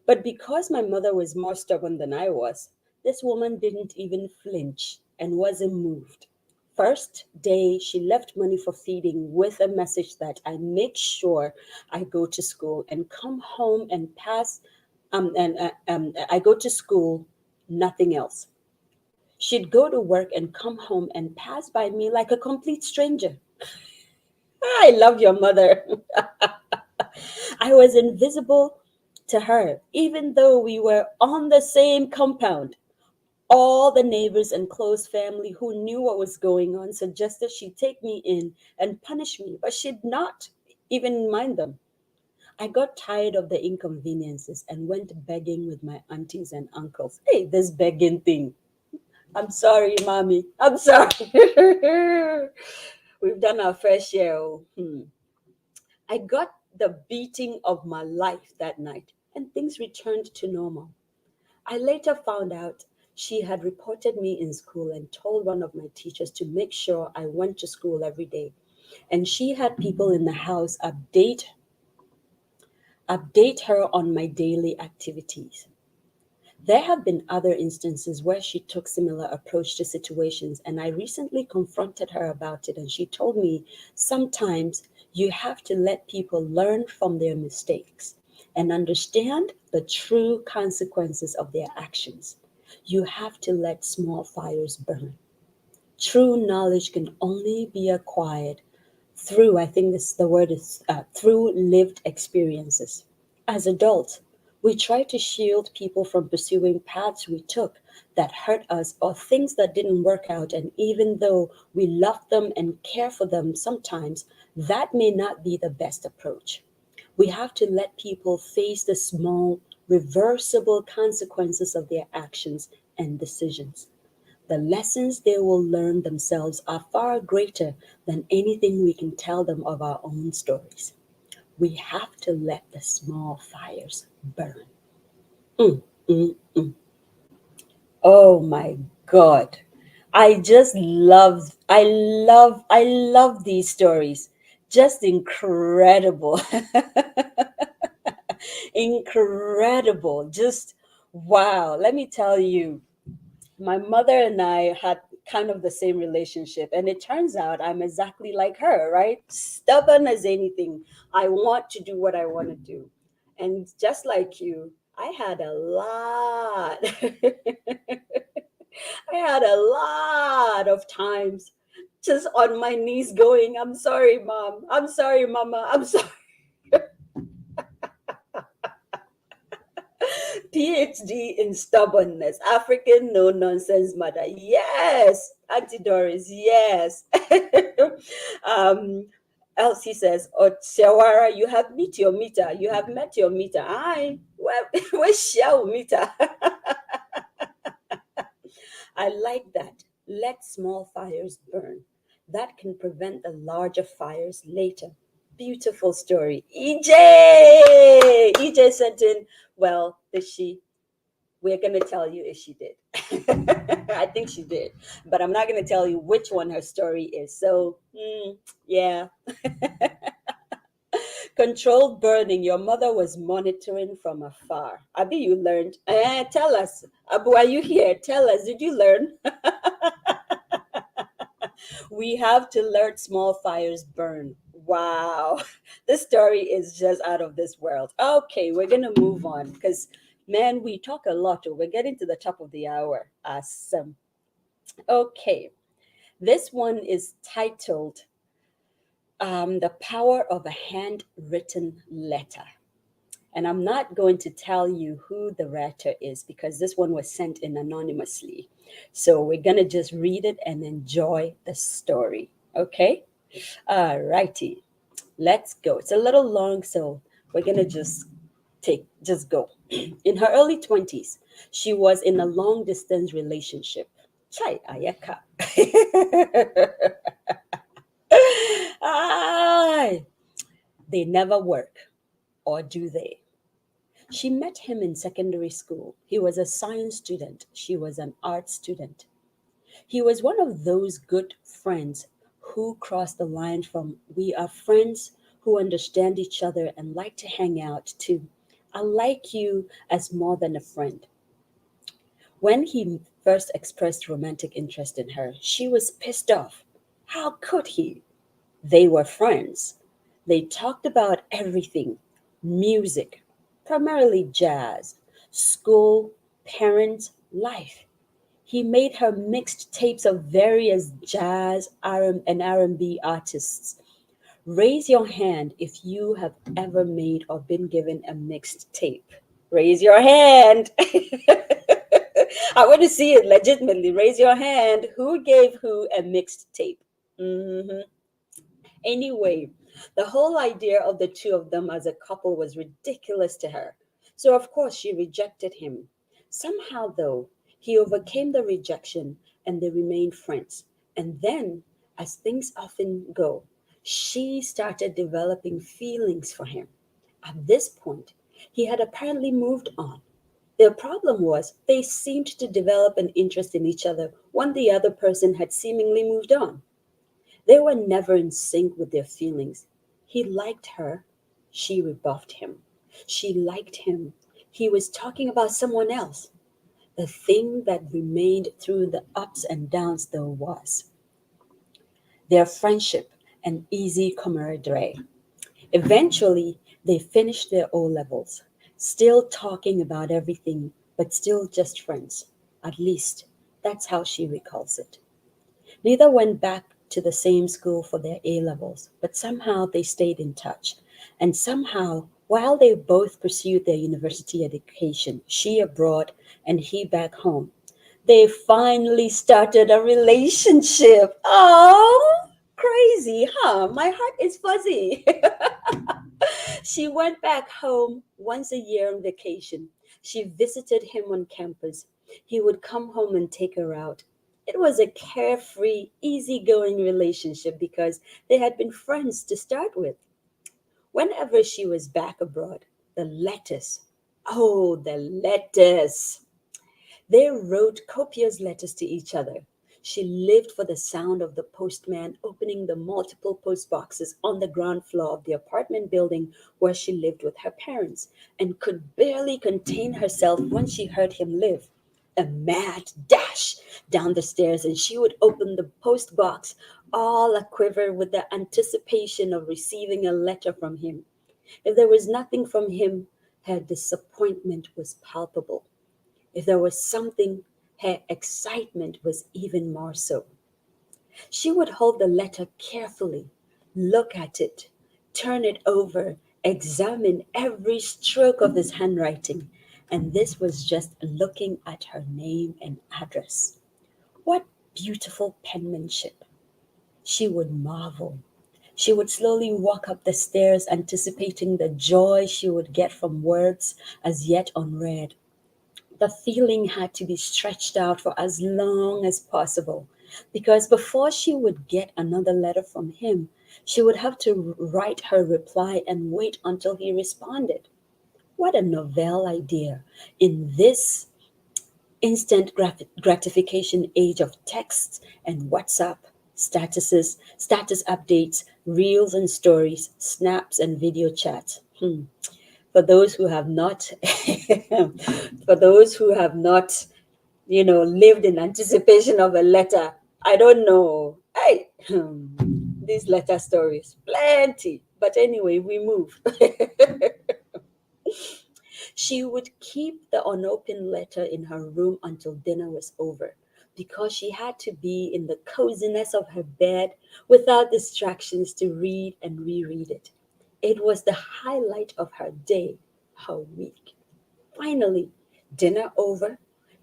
But because my mother was more stubborn than I was, this woman didn't even flinch and wasn't moved. First day, she left money for feeding with a message that I make sure I go to school and come home and pass, I go to school, nothing else. She'd go to work and come home and pass by me like a complete stranger. I love your mother. I was invisible to her, even though we were on the same compound. All the neighbors and close family who knew what was going on suggested she take me in and punish me, but she'd not even mind them. I got tired of the inconveniences and went begging with my aunties and uncles. Hey, this begging thing. I'm sorry, mommy. I'm sorry. We've done our fair share. I got the beating of my life that night, and things returned to normal. I later found out she had reported me in school and told one of my teachers to make sure I went to school every day. And she had people in the house update her on my daily activities. There have been other instances where she took similar approach to situations, and I recently confronted her about it, and she told me sometimes you have to let people learn from their mistakes and understand the true consequences of their actions. You have to let small fires burn. True knowledge can only be acquired through, I think this the word is through lived experiences. As adults, we try to shield people from pursuing paths we took that hurt us or things that didn't work out. And even though we love them and care for them, sometimes that may not be the best approach. We have to let people face the small, reversible consequences of their actions and decisions. The lessons they will learn themselves are far greater than anything we can tell them of our own stories. We have to let the small fires burn. Mm, mm, mm. Oh my God. I love these stories. Just incredible. Incredible. Just wow. Let me tell you, my mother and I had kind of the same relationship, and it turns out I'm exactly like her, right? Stubborn as anything. I want to do what I want to do. And just like you, I had a lot. I had a lot of times just on my knees going, I'm sorry, mom. I'm sorry, mama. I'm sorry. PhD in stubbornness, African no nonsense mother. Yes, Auntie Doris, yes. um, Elsie says, oh, Shawara, you have met your meter. You have met your meter. Aye, where's your meter? I like that. Let small fires burn. That can prevent the larger fires later. Beautiful story. EJ! EJ sent in, well, did she? We're going to tell you if she did. I think she did. But I'm not going to tell you which one her story is. So, yeah. Controlled burning. Your mother was monitoring from afar. Abi, you learned. Tell us. Abu, are you here? Tell us. Did you learn? We have to let small fires burn. Wow. This story is just out of this world. Okay, we're going to move on because, man, we talk a lot. We're getting to the top of the hour. Awesome. Okay, this one is titled The Power of a Handwritten Letter. And I'm not going to tell you who the writer is because this one was sent in anonymously. So we're going to just read it and enjoy the story. Okay? All righty. Let's go. It's a little long, so we're going to just go. In her early 20s, she was in a long distance relationship. Chai ayaka. Ay, they never work, or do they? She met him in secondary school. He was a science student. She was an art student. He was one of those good friends who cross the line from we are friends who understand each other and like to hang out to I like you as more than a friend. When he first expressed romantic interest in her, she was pissed off. How could he? They were friends. They talked about everything: music, primarily jazz, school, parents, life. He made her mixed tapes of various jazz and R&B artists. Raise your hand if you have ever made or been given a mixed tape. Raise your hand. I want to see it legitimately. Raise your hand. Who gave who a mixed tape? Mhm. Anyway, the whole idea of the two of them as a couple was ridiculous to her. So, of course, she rejected him. Somehow, though, he overcame the rejection and they remained friends. And then, as things often go, she started developing feelings for him. At this point, he had apparently moved on. Their problem was they seemed to develop an interest in each other when the other person had seemingly moved on. They were never in sync with their feelings. He liked her. She rebuffed him. She liked him. He was talking about someone else. The thing that remained through the ups and downs, though, was their friendship and easy camaraderie. Eventually, they finished their O levels, still talking about everything, but still just friends. At least, that's how she recalls it. Neither went back to the same school for their A levels, but somehow they stayed in touch. And somehow, while they both pursued their university education, she abroad and he back home, they finally started a relationship. Oh, crazy, huh? My heart is fuzzy. She went back home once a year on vacation. She visited him on campus. He would come home and take her out. It was a carefree, easygoing relationship because they had been friends to start with. Whenever she was back abroad, the letters, oh, the letters. They wrote copious letters to each other. She lived for the sound of the postman opening the multiple post boxes on the ground floor of the apartment building where she lived with her parents, and could barely contain herself when she heard him leave. A mad dash down the stairs, and she would open the post box, all a quiver with the anticipation of receiving a letter from him. If there was nothing from him, her disappointment was palpable. If there was something, her excitement was even more so. She would hold the letter carefully, look at it, turn it over, examine every stroke of his handwriting, and this was just looking at her name and address. What beautiful penmanship! She would marvel. She would slowly walk up the stairs, anticipating the joy she would get from words as yet unread. The feeling had to be stretched out for as long as possible, because before she would get another letter from him, she would have to write her reply and wait until he responded. What a novel idea in this instant gratification age of texts and WhatsApp statuses, status updates, reels and stories, snaps and video chats. For those who have not, for those who have not, lived in anticipation of a letter, I don't know. These letter stories, plenty. But anyway, we move. She would keep the unopened letter in her room until dinner was over, because she had to be in the coziness of her bed without distractions to read and reread it. It was the highlight of her day, her week. Finally, dinner over,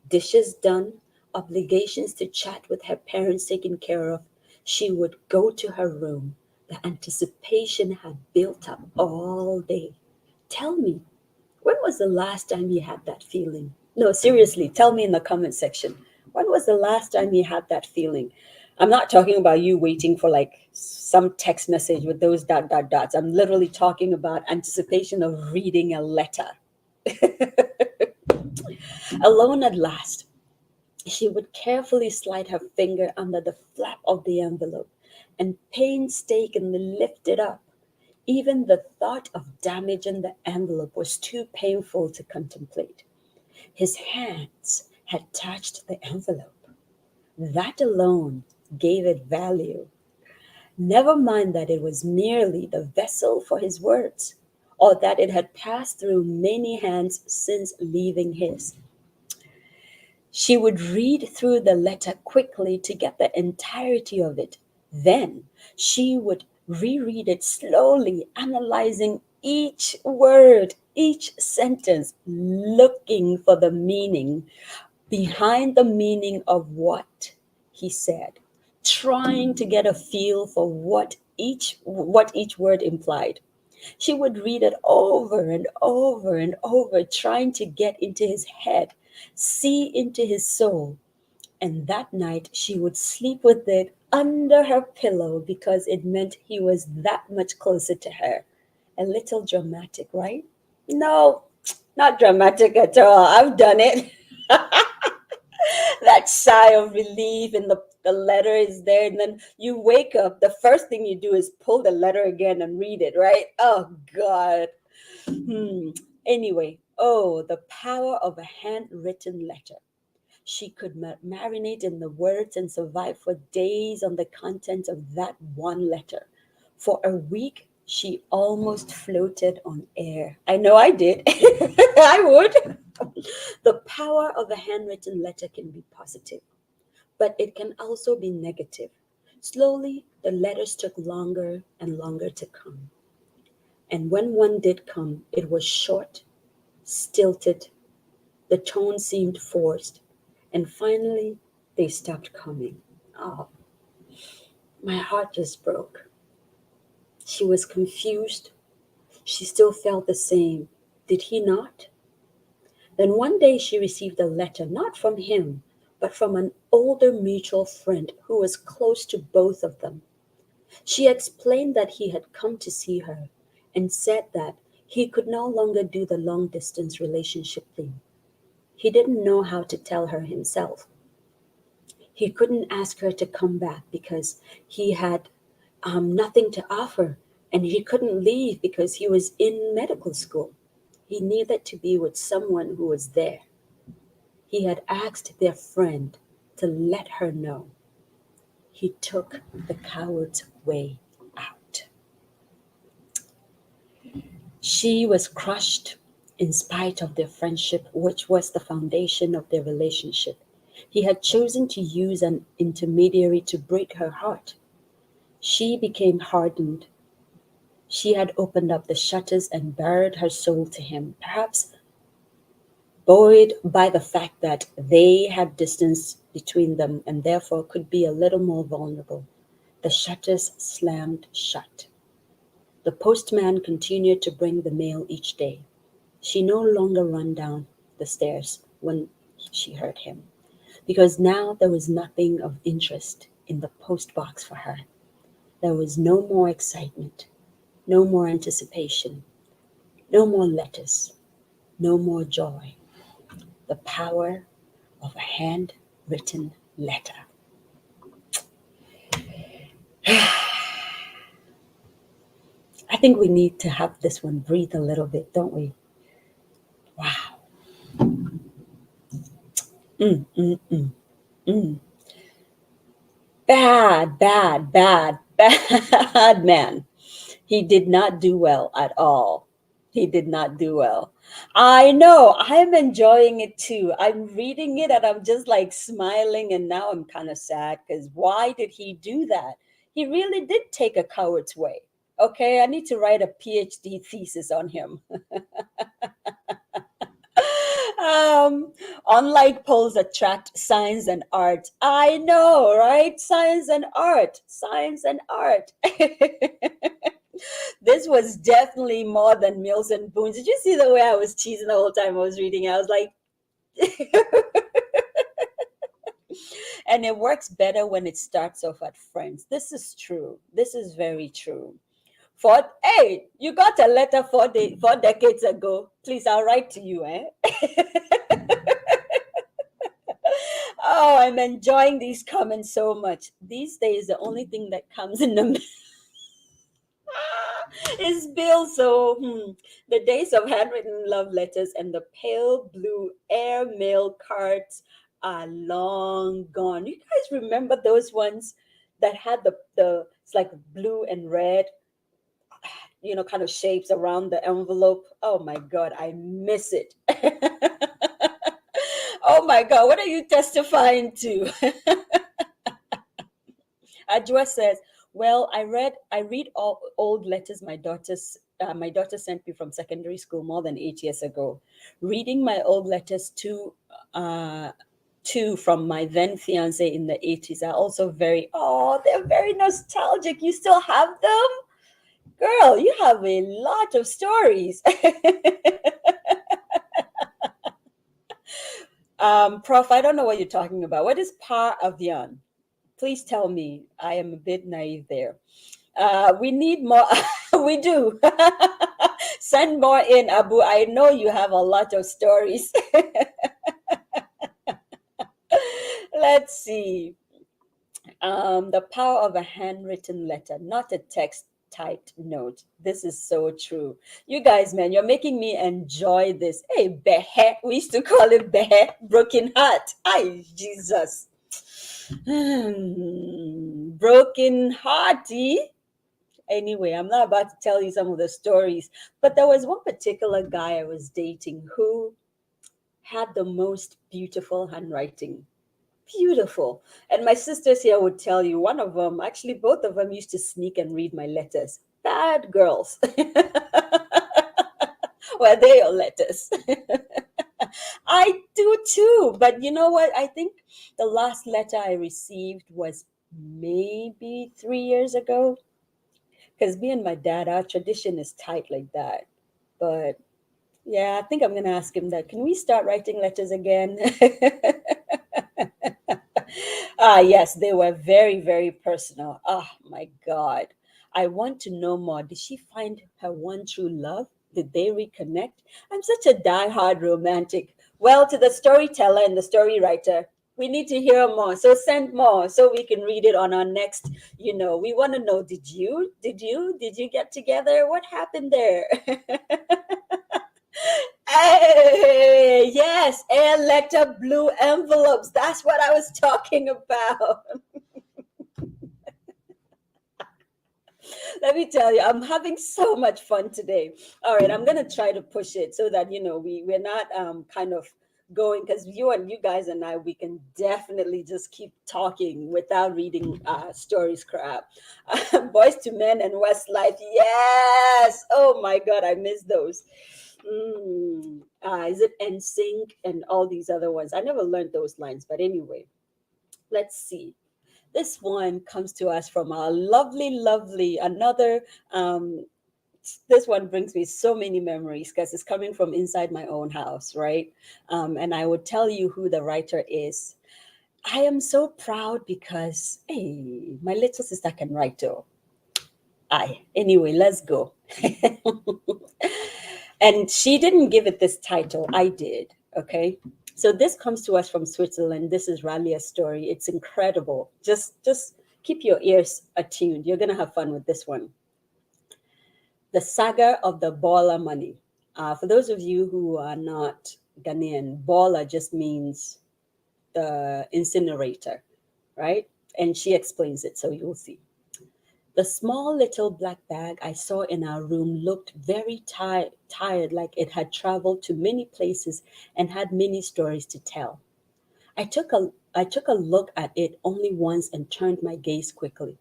dishes done, obligations to chat with her parents taken care of, she would go to her room. The anticipation had built up all day. Tell me, when was the last time you had that feeling? No, seriously, tell me in the comment section. When was the last time you had that feeling? I'm not talking about you waiting for like some text message with those dot dot dots. I'm literally talking about anticipation of reading a letter. Alone at last, she would carefully slide her finger under the flap of the envelope and painstakingly lift it up. Even the thought of damaging the envelope was too painful to contemplate. His hands had touched the envelope. That alone gave it value. Never mind that it was merely the vessel for his words, or that it had passed through many hands since leaving his. She would read through the letter quickly to get the entirety of it. Then she would reread it slowly, analyzing each word, each sentence, looking for the meaning behind the meaning of what he said, trying to get a feel for what each word implied. She would read it over and over and over, trying to get into his head, see into his soul. And that night she would sleep with it under her pillow because it meant he was that much closer to her. A little dramatic, right? No, not dramatic at all. I've done it. That sigh of relief, and the letter is there, and then you wake up, the first thing you do is pull the letter again and read it, right? Oh God. Anyway, oh, the power of a handwritten letter. She could marinate in the words and survive for days on the content of that one letter. For a week, she almost floated on air. I know I did. I would. The power of a handwritten letter can be positive, but it can also be negative. Slowly, the letters took longer and longer to come. And when one did come, it was short, stilted, the tone seemed forced, and finally they stopped coming. Oh, my heart just broke. She was confused. She still felt the same. Did he not? Then one day she received a letter, not from him, but from an older mutual friend who was close to both of them. She explained that he had come to see her and said that he could no longer do the long distance relationship thing. He didn't know how to tell her himself. He couldn't ask her to come back because he had nothing to offer, and he couldn't leave because he was in medical school. He needed to be with someone who was there. He had asked their friend to let her know. He took the coward's way out. She was crushed in spite of their friendship, which was the foundation of their relationship. He had chosen to use an intermediary to break her heart. She became hardened. She had opened up the shutters and bared her soul to him, perhaps buoyed by the fact that they had distance between them and therefore could be a little more vulnerable. The shutters slammed shut. The postman continued to bring the mail each day. She no longer ran down the stairs when she heard him, because now there was nothing of interest in the post box for her. There was no more excitement, no more anticipation, no more letters, no more joy. The power of a handwritten letter. I think we need to have this one breathe a little bit, don't we? Wow. Mm, mm, mm, mm. Bad, bad, bad, bad man. He did not do well at all. He did not do well. I know. I'm enjoying it too. I'm reading it and I'm just like smiling, and now I'm kind of sad because why did he do that? He really did take a coward's way. Okay, I need to write a PhD thesis on him. um, Online polls attract science and art. I know, right? Science and art. Science and art. This was definitely more than meals and boons. Did you see the way I was cheesing the whole time I was reading? I was like, and it works better when it starts off at friends. This is true. This is very true. Hey, you got a letter 4 decades ago. Please, I'll write to you, eh? Oh, I'm enjoying these comments so much. These days, the only thing that comes in the is Bill. So, the days of handwritten love letters and the pale blue airmail cards are long gone. You guys remember those ones that had the it's like blue and red, kind of shapes around the envelope? Oh my God, I miss it. Oh my God, what are you testifying to? Adwa says, "Well, I read all old letters my daughter sent me from secondary school more than 8 years ago. Reading my old letters to from my then fiance in the 80s are also they're very nostalgic. You still have them? Girl, you have a lot of stories." Prof, I don't know what you're talking about. What is par avion? Please tell me. I am a bit naive there. We need more. We do. Send more in, Abu. I know you have a lot of stories. Let's see. The power of a handwritten letter, not a text typed note. This is so true. You guys, man, you're making me enjoy this. Hey, behe. We used to call it behe, broken heart. Ay, Jesus. Broken hearty. Anyway, I'm not about to tell you some of the stories, but there was one particular guy I was dating who had the most beautiful handwriting. Beautiful. And my sisters here would tell you, one of them, actually, both of them used to sneak and read my letters. Bad girls. Were they your letters? I do too. But you know what? I think the last letter I received was maybe 3 years ago. Because me and my dad, our tradition is tight like that. But yeah, I think I'm going to ask him that. Can we start writing letters again? Yes, they were very, very personal. Oh my God. I want to know more. Did she find her one true love? Did they reconnect? I'm such a die-hard romantic. Well, to the storyteller and the story writer, we need to hear more. So send more so we can read it on our next, we want to know, did you get together? What happened there? Hey, yes, and lecter blue envelopes. That's what I was talking about. Let me tell you, I'm having so much fun today. All right, I'm gonna try to push it so that we're not kind of going, because you guys and I, we can definitely just keep talking without reading stories crap. Boys to Men and Westlife, yes. Oh my God, I miss those. Is it NSYNC and all these other ones? I never learned those lines, but anyway, let's see. This one comes to us from our lovely, another. This one brings me so many memories because it's coming from inside my own house, right? And I would tell you who the writer is. I am so proud because, hey, my little sister can write too. Aye. Anyway, let's go. And she didn't give it this title. I did. Okay. So this comes to us from Switzerland. This is Ralia's story. It's incredible. Just keep your ears attuned. You're gonna have fun with this one. The saga of the Bola money. For those of you who are not Ghanaian, Bola just means the incinerator, right? And she explains it, so you'll see. The small little black bag I saw in our room looked very tired, like it had traveled to many places and had many stories to tell. I took a look at it only once and turned my gaze quickly,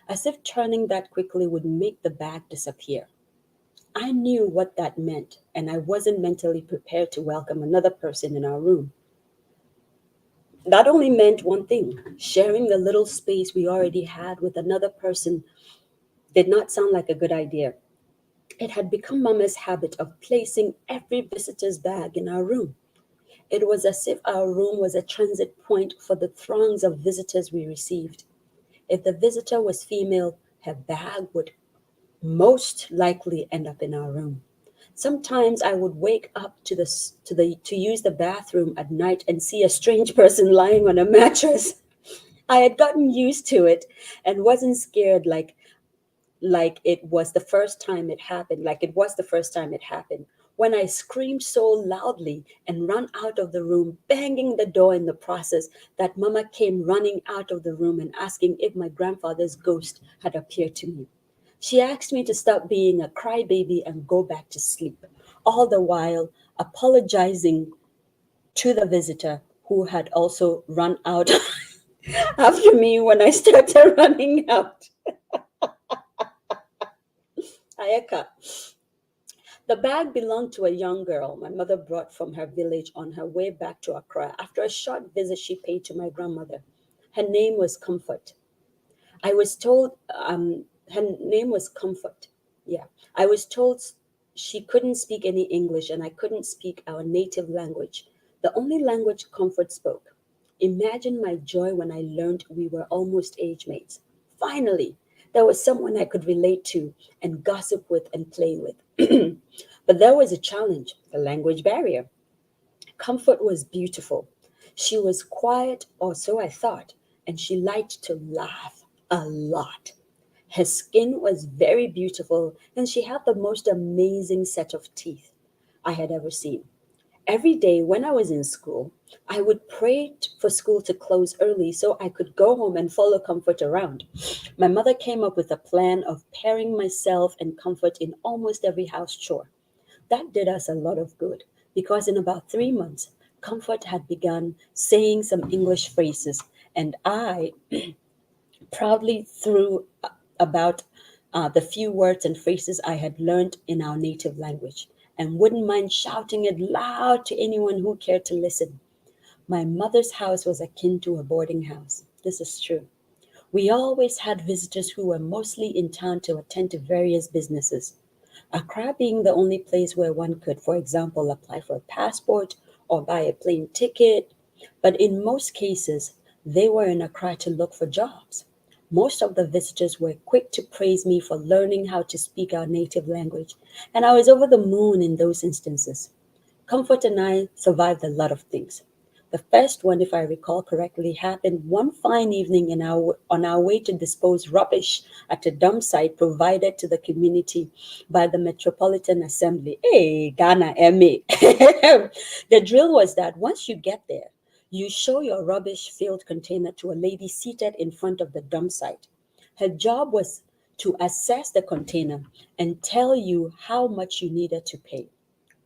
as if turning that quickly would make the bag disappear. I knew what that meant, and I wasn't mentally prepared to welcome another person in our room. That only meant one thing: sharing the little space we already had with another person did not sound like a good idea. It had become Mama's habit of placing every visitor's bag in our room. It was as if our room was a transit point for the throngs of visitors we received. If the visitor was female, her bag would most likely end up in our room. Sometimes I would wake up to use the bathroom at night and see a strange person lying on a mattress. I had gotten used to it and wasn't scared like it was the first time it happened, when I screamed so loudly and ran out of the room, banging the door in the process, that Mama came running out of the room and asking if my grandfather's ghost had appeared to me. She asked me to stop being a crybaby and go back to sleep, all the while apologizing to the visitor who had also run out after me when I started running out. Ayaka. The bag belonged to a young girl my mother brought from her village on her way back to Accra after a short visit she paid to my grandmother. Her name was Comfort. I was told her name was Comfort. Yeah. I was told she couldn't speak any English and I couldn't speak our native language, the only language Comfort spoke. Imagine my joy when I learned we were almost age mates. Finally, there was someone I could relate to and gossip with and play with. But there was a challenge: the language barrier. Comfort was beautiful. She was quiet, or so I thought, and she liked to laugh a lot. Her skin was very beautiful, and she had the most amazing set of teeth I had ever seen. Every day when I was in school, I would pray for school to close early so I could go home and follow Comfort around. My mother came up with a plan of pairing myself and Comfort in almost every house chore. That did us a lot of good because in about 3 months, Comfort had begun saying some English phrases, and I proudly threw about the few words and phrases I had learned in our native language and wouldn't mind shouting it loud to anyone who cared to listen. My mother's house was akin to a boarding house. This is true. We always had visitors who were mostly in town to attend to various businesses. Accra being the only place where one could, for example, apply for a passport or buy a plane ticket. But in most cases, they were in Accra to look for jobs. Most of the visitors were quick to praise me for learning how to speak our native language, and I was over the moon in those instances. Comfort and I survived a lot of things. The first one, if I recall correctly, happened one fine evening on our way to dispose rubbish at a dump site provided to the community by the Metropolitan Assembly. Hey, Ghana, MA. The drill was that once you get there, you show your rubbish filled container to a lady seated in front of the dump site. Her job was to assess the container and tell you how much you needed to pay.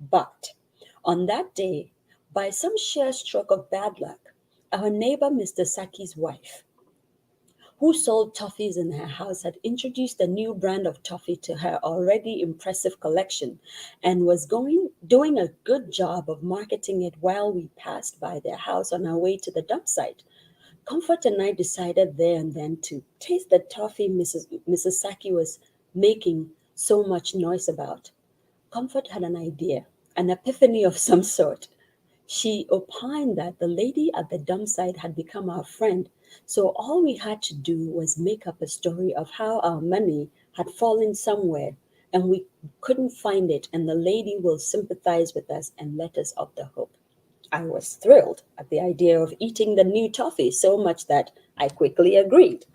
But on that day, by some sheer stroke of bad luck, our neighbor Mr. Saki's wife, who sold toffees in her house, had introduced a new brand of toffee to her already impressive collection and was doing a good job of marketing it while we passed by their house on our way to the dump site. Comfort and I decided there and then to taste the toffee Mrs. Saki was making so much noise about. Comfort had an idea, an epiphany of some sort. She opined that the lady at the dump site had become our friend, so all we had to do was make up a story of how our money had fallen somewhere and we couldn't find it, and the lady will sympathize with us and let us off the hook. I was thrilled at the idea of eating the new toffee so much that I quickly agreed.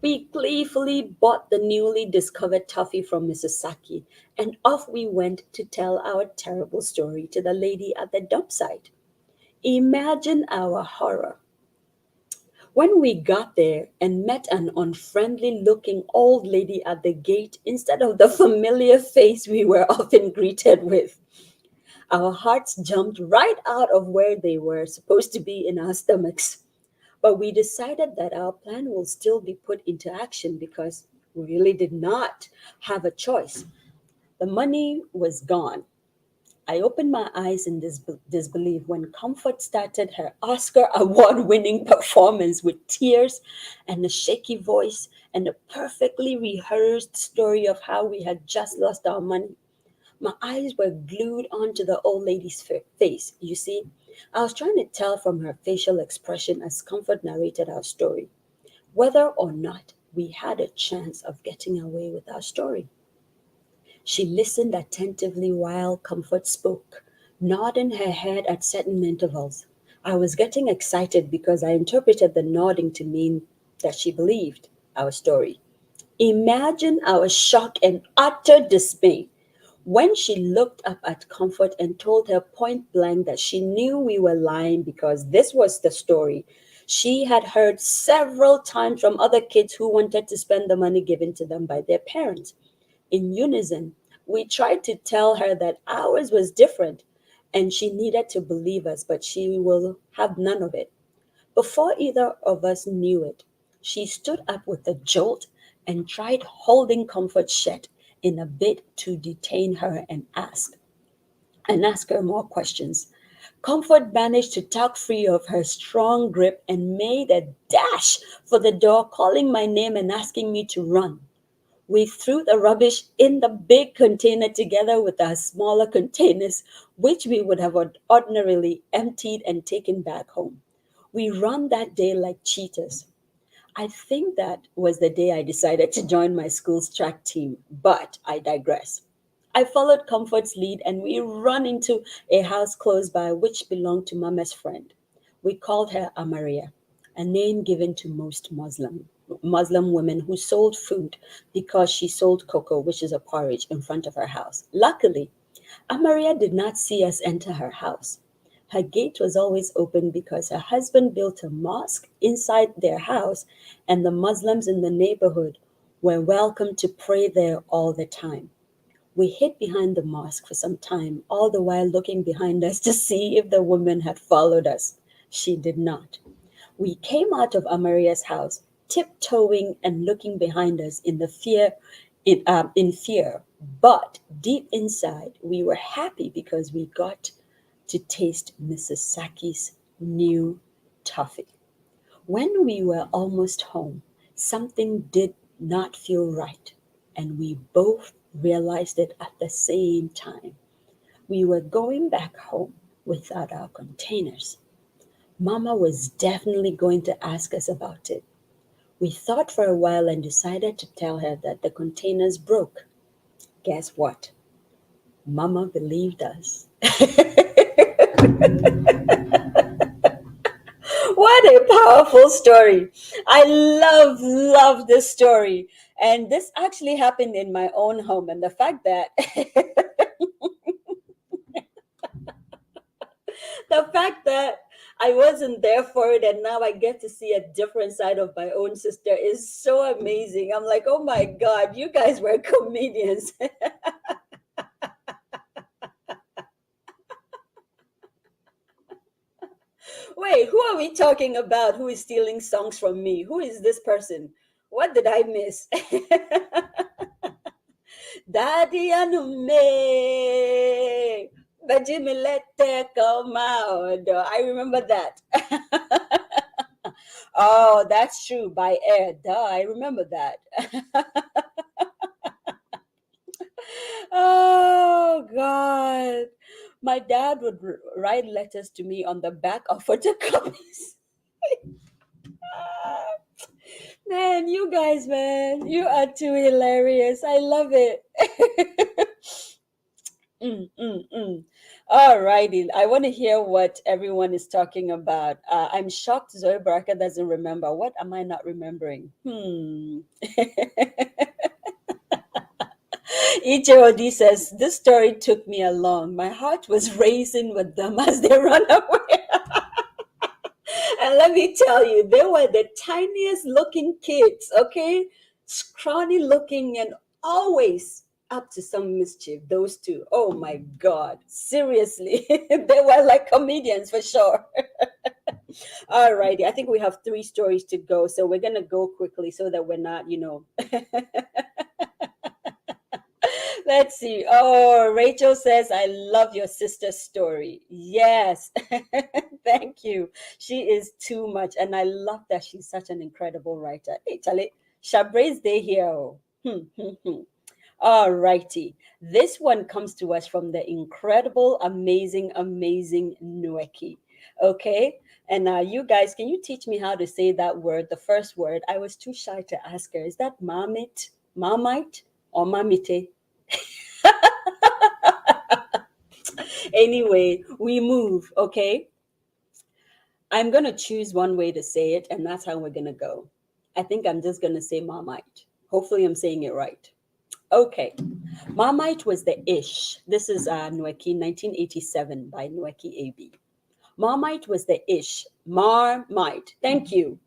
We gleefully bought the newly discovered toffee from Mrs. Saki, and off we went to tell our terrible story to the lady at the dump site. Imagine our horror when we got there and met an unfriendly looking old lady at the gate instead of the familiar face we were often greeted with. Our hearts jumped right out of where they were supposed to be in our stomachs. But we decided that our plan will still be put into action because we really did not have a choice. The money was gone. I opened my eyes in disbelief when Comfort started her Oscar award winning performance with tears and a shaky voice and a perfectly rehearsed story of how we had just lost our money. My eyes were glued onto the old lady's face. You see, I was trying to tell from her facial expression as Comfort narrated our story whether or not we had a chance of getting away with our story. She listened attentively while Comfort spoke, nodding her head at certain intervals. I was getting excited because I interpreted the nodding to mean that she believed our story. Imagine our shock and utter dismay when she looked up at Comfort and told her point blank that she knew we were lying because this was the story she had heard several times from other kids who wanted to spend the money given to them by their parents. In unison, we tried to tell her that ours was different and she needed to believe us, but she will have none of it. Before either of us knew it, she stood up with a jolt and tried holding Comfort shut in a bid to detain her and ask her more questions. Comfort managed to tuck free of her strong grip and made a dash for the door, calling my name and asking me to run. We threw the rubbish in the big container together with our smaller containers, which we would have ordinarily emptied and taken back home. We ran that day like cheaters. I think that was the day I decided to join my school's track team, but I digress. I followed Comfort's lead and we ran into a house close by which belonged to Mama's friend. We called her Amaria, a name given to most Muslim women who sold food because she sold cocoa, which is a porridge, in front of her house. Luckily, Amaria did not see us enter her house. Her gate was always open because her husband built a mosque inside their house, and the Muslims in the neighborhood were welcome to pray there all the time. We hid behind the mosque for some time, all the while looking behind us to see if the woman had followed us. She did not. We came out of Amaria's house, tiptoeing and looking behind us in fear. But deep inside, we were happy because we got to taste Mrs. Saki's new toffee. When we were almost home, something did not feel right, and we both realized it at the same time. We were going back home without our containers. Mama was definitely going to ask us about it. We thought for a while and decided to tell her that the containers broke. Guess what? Mama believed us. What a powerful story. I love this story. And this actually happened in my own home. And the fact that the fact that I wasn't there for it and now I get to see a different side of my own sister is so amazing. I'm like, oh my God, you guys were comedians. Wait, who are we talking about? Who is stealing songs from me? Who is this person? What did I miss? Daddy Anume. Bajimilete come out. I remember that. Oh, that's true. By air. Duh, I remember that. Oh, God. My dad would write letters to me on the back of photocopies. Man, you guys, man, you are too hilarious. I love it. All righty. I want to hear what everyone is talking about. I'm shocked Zoe Baraka doesn't remember. What am I not remembering? EJOD says, this story took me along. My heart was racing with them as they run away. And let me tell you, they were the tiniest looking kids, okay? Scrawny looking and always up to some mischief, those two. Oh my God. Seriously. They were like comedians for sure. All righty. I think we have 3 stories to go. So we're going to go quickly so that we're not, Let's see. Oh, Rachel says, I love your sister's story. Yes. Thank you. She is too much. And I love that she's such an incredible writer. Hey, Charlie, Shabraze Day here. Oh. All righty. This one comes to us from the incredible, amazing Nweki. Okay. And you guys, can you teach me how to say that word, the first word? I was too shy to ask her. Is that marmite, or mamite? Anyway, we move, okay? I'm going to choose one way to say it, and that's how we're going to go. I think I'm just going to say Marmite. Hopefully, I'm saying it right. Okay. Marmite was the ish. This is Nweki, 1987 by Nweki AB. Marmite was the ish. Marmite. Thank you.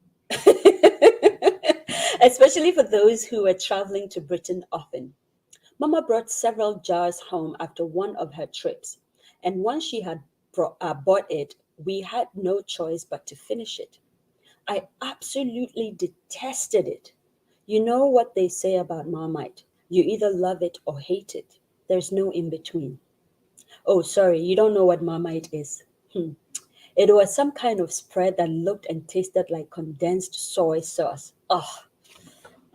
Especially for those who are traveling to Britain often. Mama brought several jars home after one of her trips, and once she had bought it, we had no choice but to finish it. I absolutely detested it. You know what they say about Marmite. You either love it or hate it. There's no in between. Oh, sorry, you don't know what Marmite is. It was some kind of spread that looked and tasted like condensed soy sauce. Ugh,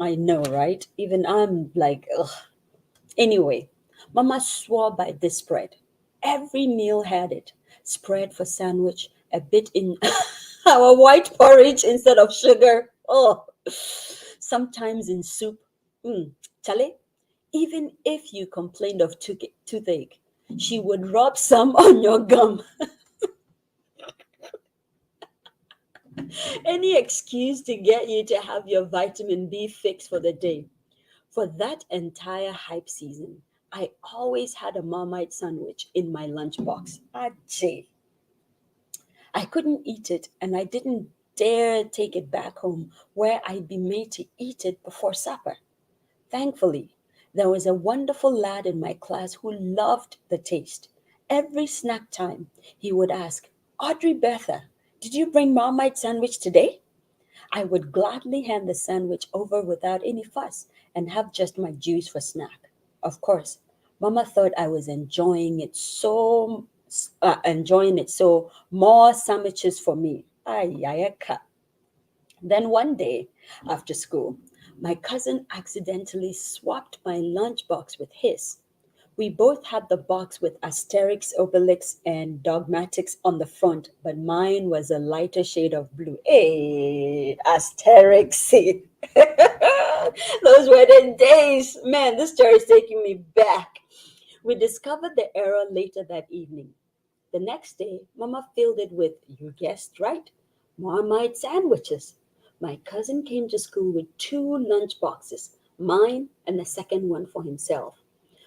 I know, right? Even I'm like, ugh. Anyway, Mama swore by this spread. Every meal had it. Spread for sandwich, a bit in our white porridge instead of sugar. Oh, sometimes in soup. Chale, even if you complained of toothache, she would rub some on your gum. Any excuse to get you to have your vitamin B fix for the day. For that entire hype season, I always had a Marmite sandwich in my lunchbox. Ajay. I couldn't eat it, and I didn't dare take it back home where I'd be made to eat it before supper. Thankfully, there was a wonderful lad in my class who loved the taste. Every snack time, he would ask, Audrey Betha, did you bring Marmite sandwich today? I would gladly hand the sandwich over without any fuss and have just my juice for snack. Of course, Mama thought I was enjoying it, so more sandwiches for me. Ay, ay, ay. Then one day after school, my cousin accidentally swapped my lunchbox with his. We both had the box with Asterix, Obelix, and Dogmatics on the front, but mine was a lighter shade of blue. Hey, Asterix. Those were the days. Man, this story is taking me back. We discovered the error later that evening. The next day, Mama filled it with, you guessed right, Marmite sandwiches. My cousin came to school with two lunch boxes, mine and the second one for himself.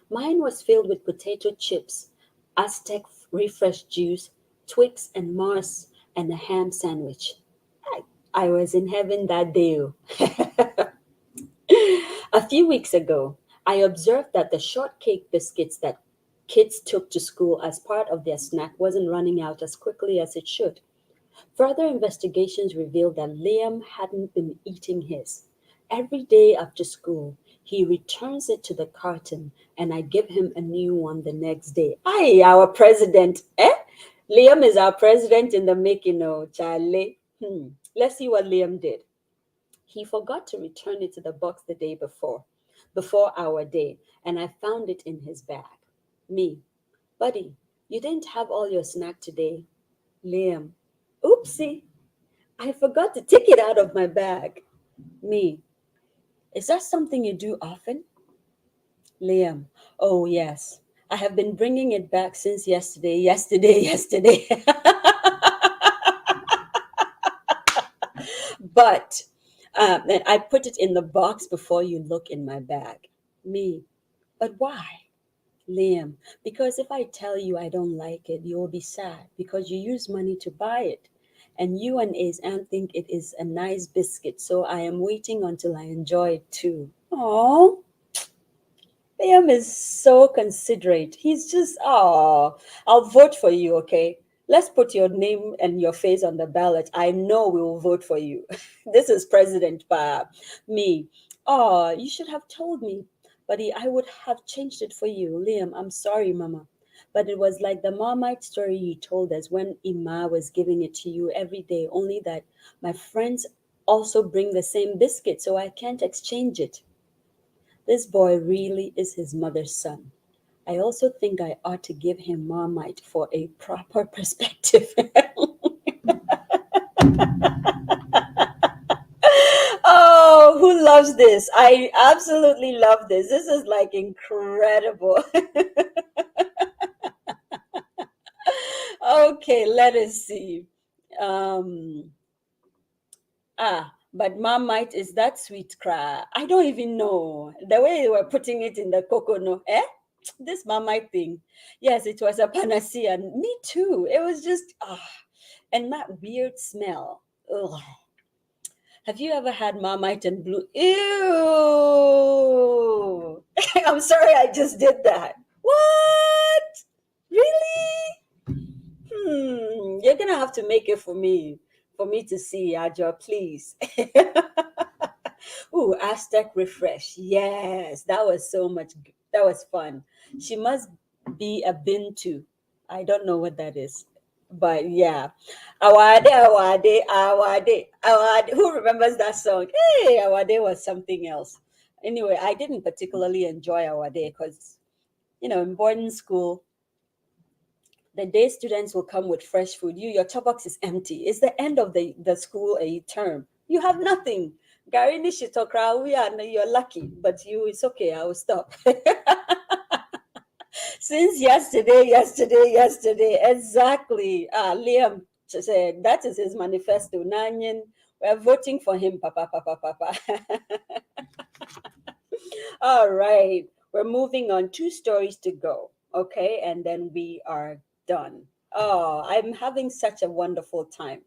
Mine was filled with potato chips, Aztec refresh juice, Twix and Mars, and a ham sandwich. I, I was in heaven that day. A few weeks ago, I observed that the shortcake biscuits that kids took to school as part of their snack wasn't running out as quickly as it should. Further investigations revealed that Liam hadn't been eating his. Every day after school, he returns it to the carton and I give him a new one the next day. Aye, our president, eh? Liam is our president in the making, oh, Charlie. Let's see what Liam did. He forgot to return it to the box the day before our day, and I found it in his bag. Me, buddy, you didn't have all your snack today. Liam, oopsie, I forgot to take it out of my bag. Me, is that something you do often? Liam, oh yes, I have been bringing it back since yesterday. But and I put it in the box before you look in my bag. Me, but why? Liam, because if I tell you I don't like it, you'll be sad because you use money to buy it. And you and Ace Aunt think it is a nice biscuit, so I am waiting until I enjoy it too. Oh, Liam is so considerate. He's just, oh, I'll vote for you, okay? Let's put your name and your face on the ballot. I know we will vote for you. This is President me. Oh, you should have told me, buddy. I would have changed it for you. Liam, I'm sorry, Mama. But it was like the Marmite story you told us when Ima was giving it to you every day, only that my friends also bring the same biscuit, so I can't exchange it. This boy really is his mother's son. I also think I ought to give him Marmite for a proper perspective. Oh, who loves this? I absolutely love this. This is like incredible. Okay, let us see. Um, but Marmite is that sweet cry. I don't even know. The way they were putting it in the coconut, eh? This Marmite thing. Yes, it was a panacea. Me too. It was just, and that weird smell. Ugh. Have you ever had Marmite and blue? Ew! I'm sorry I just did that. What? Really? You're gonna have to make it for me to see, Aja, please. Ooh, Aztec refresh. Yes, that was so much. That was fun. She must be a Bintu. I don't know what that is, but yeah. Awade, awade, awade, awade. Who remembers that song? Hey, awade was something else. Anyway, I didn't particularly enjoy awade because in boarding school, the day students will come with fresh food. Your top box is empty. It's the end of the school a term. You have nothing. Gary Nishitokra, you're lucky, but it's okay. I will stop. Since yesterday, exactly. Liam said that is his manifesto. Nanyan, we're voting for him, papa, papa, papa. All right, we're moving on. Two stories to go. Okay, and then we are done. Oh, I'm having such a wonderful time.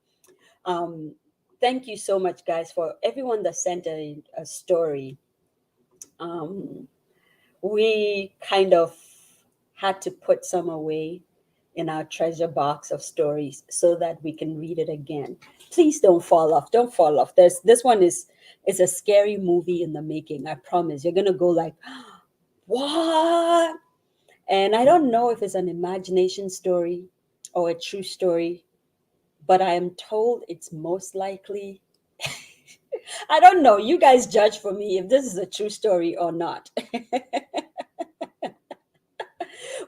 Um, Thank you so much, guys, for everyone that sent a story. Um, we kind of had to put some away in our treasure box of stories so that we can read it again. Please don't fall off. Don't fall off. This one is a scary movie in the making. I promise. You're gonna go like, what? And I don't know if it's an imagination story or a true story, but I am told it's most likely. I don't know. You guys judge for me if this is a true story or not.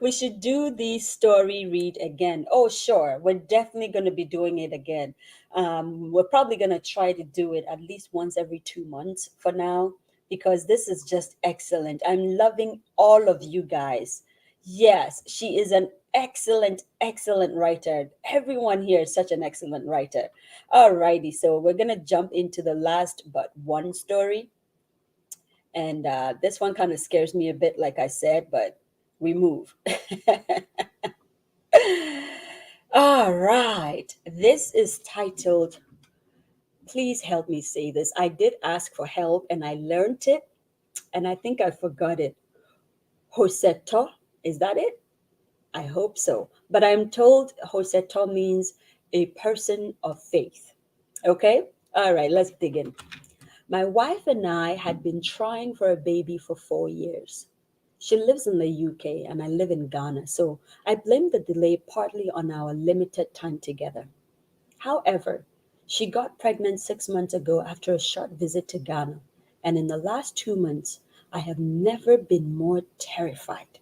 We should do the story read again. Oh, sure. We're definitely going to be doing it again. We're probably going to try to do it at least once every 2 months for now, because this is just excellent. I'm loving all of you guys. Yes, she is an excellent, excellent writer. Everyone here is such an excellent writer. Alrighty, so we're going to jump into the last but one story. And this one kind of scares me a bit, like I said, but we move. All right. This is titled, please help me say this. I did ask for help and I learned it, and I think I forgot it. Hoseto, is that it? I hope so. But I'm told Hoseto means a person of faith. Okay? All right, let's dig in. My wife and I had been trying for a baby for 4 years. She lives in the UK and I live in Ghana, so I blame the delay partly on our limited time together. However, she got pregnant 6 months ago after a short visit to Ghana, and in the last 2 months, I have never been more terrified.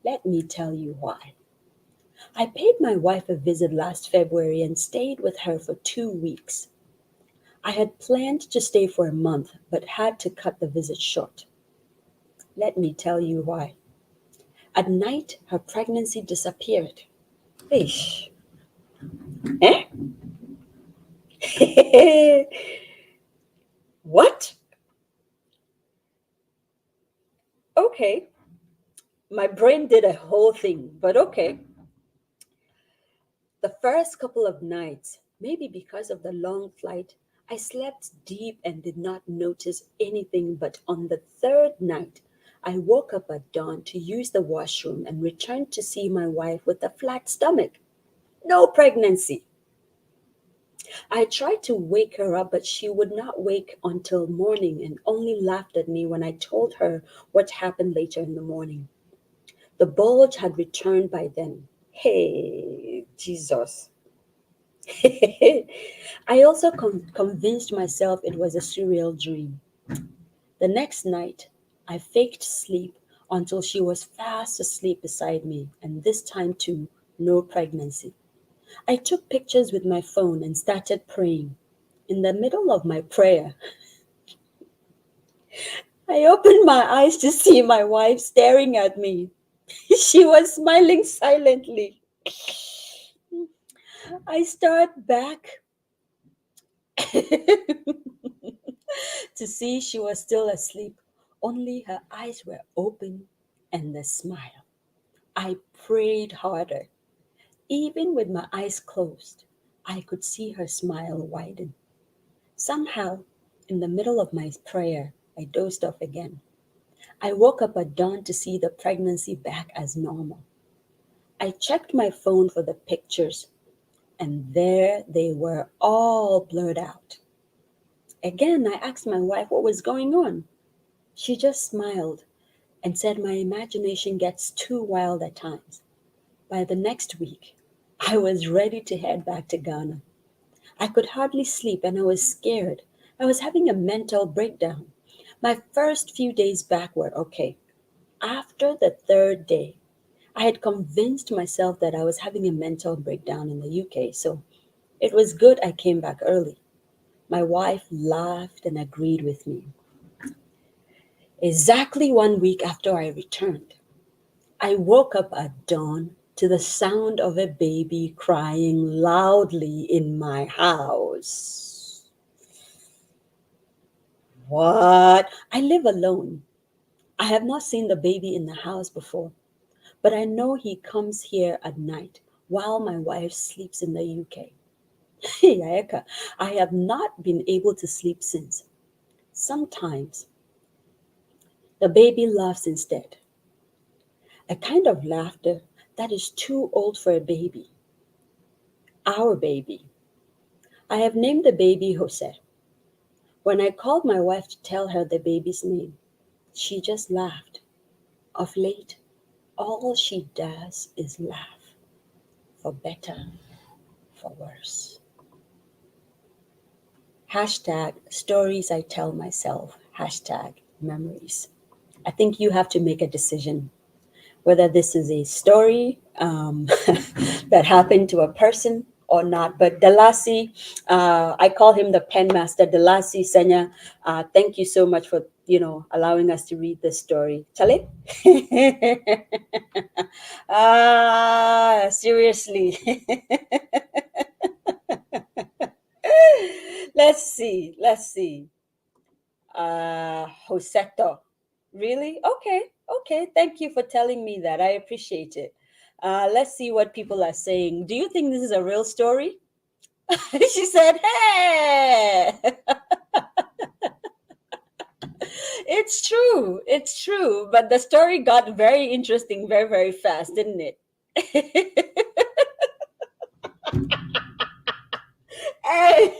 Let me tell you why. I paid my wife a visit last February and stayed with her for 2 weeks. I had planned to stay for a month, but had to cut the visit short. Let me tell you why. At night, her pregnancy disappeared. Ish. Eh? What? Okay. My brain did a whole thing, but okay. The first couple of nights, maybe because of the long flight, I slept deep and did not notice anything, but on the third night, I woke up at dawn to use the washroom and returned to see my wife with a flat stomach. No pregnancy. I tried to wake her up, but she would not wake until morning and only laughed at me when I told her what happened later in the morning. The bulge had returned by then. Hey, Jesus. I also convinced myself it was a surreal dream. The next night, I faked sleep until she was fast asleep beside me, and this time too, no pregnancy. I took pictures with my phone and started praying. In the middle of my prayer, I opened my eyes to see my wife staring at me. She was smiling silently. I stared back to see she was still asleep. Only her eyes were open and the smile. I prayed harder. Even with my eyes closed, I could see her smile widen. Somehow, in the middle of my prayer, I dozed off again. I woke up at dawn to see the pregnancy back as normal. I checked my phone for the pictures, and there they were, all blurred out. Again, I asked my wife what was going on. She just smiled and said my imagination gets too wild at times. By the next week, I was ready to head back to Ghana. I could hardly sleep and I was scared. I was having a mental breakdown. My first few days back were okay. After the third day, I had convinced myself that I was having a mental breakdown in the UK, so it was good I came back early. My wife laughed and agreed with me. Exactly 1 week after I returned, I woke up at dawn to the sound of a baby crying loudly in my house. What? I live alone. I have not seen the baby in the house before, but I know he comes here at night while my wife sleeps in the UK. Yayaka, I have not been able to sleep since. Sometimes the baby laughs instead, a kind of laughter that is too old for a baby. Our baby. I have named the baby Jose. When I called my wife to tell her the baby's name, she just laughed. Of late, all she does is laugh, for better, for worse. Hashtag stories I tell myself. Hashtag memories. I think you have to make a decision. whether this is a story that happened to a person or not. But Dalasi, I call him the pen master. Dalasi Senya, thank you so much for allowing us to read this story. Chale? Seriously. Let's see. Let's see. Joseto. Really? Okay. Okay. Thank you for telling me that. I appreciate it. Let's see what people are saying. Do you think this is a real story? She said, hey, it's true. It's true. But the story got very interesting very, very fast, didn't it? Hey,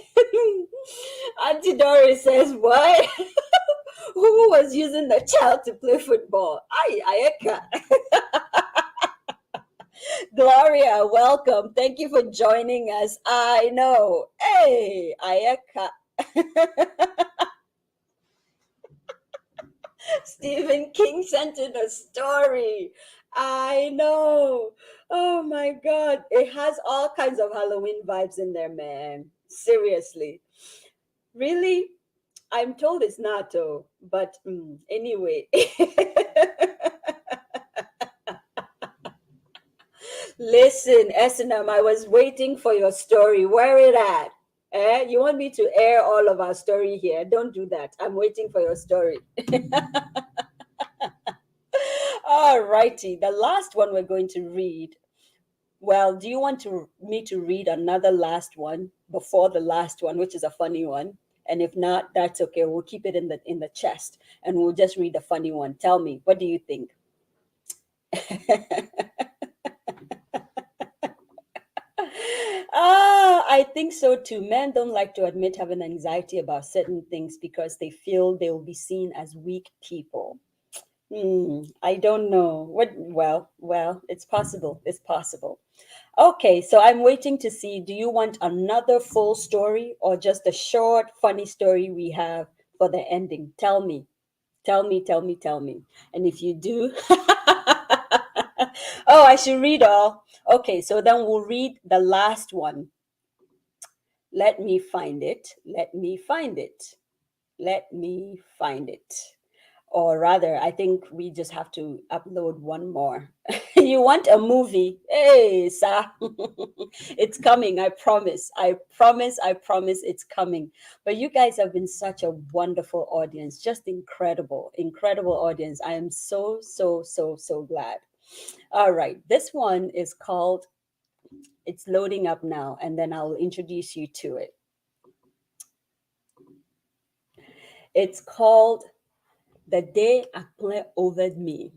Auntie Doris says, what? Who was using the child to play football? Ay, Ayeka. Gloria, welcome. Thank you for joining us. I know. Hey, Ayeka. Stephen King sent in a story. I know. Oh my God. It has all kinds of Halloween vibes in there, man. Seriously. Really? I'm told it's not, though. But anyway. Listen, SNM, I was waiting for your story. Where it at? You want me to air all of our story here? Don't do that. I'm waiting for your story. All righty. The last one we're going to read. Well, do you want me to read another last one before the last one, which is a funny one? And if not, that's okay. We'll keep it in the chest and we'll just read the funny one. Tell me, what do you think? I think so too. Men don't like to admit having anxiety about certain things because they feel they will be seen as weak people. I don't know. Well, it's possible. It's possible. Okay, so I'm waiting to see. Do you want another full story or just a short, funny story we have for the ending? Tell me. Tell me, tell me, tell me. And if you do, oh, I should read all. Okay, so then we'll read the last one. Let me find it. Let me find it. Let me find it. Or rather, I think we just have to upload one more. You want a movie? Hey, sir. It's coming. I promise. I promise. I promise it's coming. But you guys have been such a wonderful audience. Just incredible. Incredible audience. I am so, so, so, so glad. All right. This one is called, it's loading up now, and then I'll introduce you to it. It's called The Day Akple Overed Me.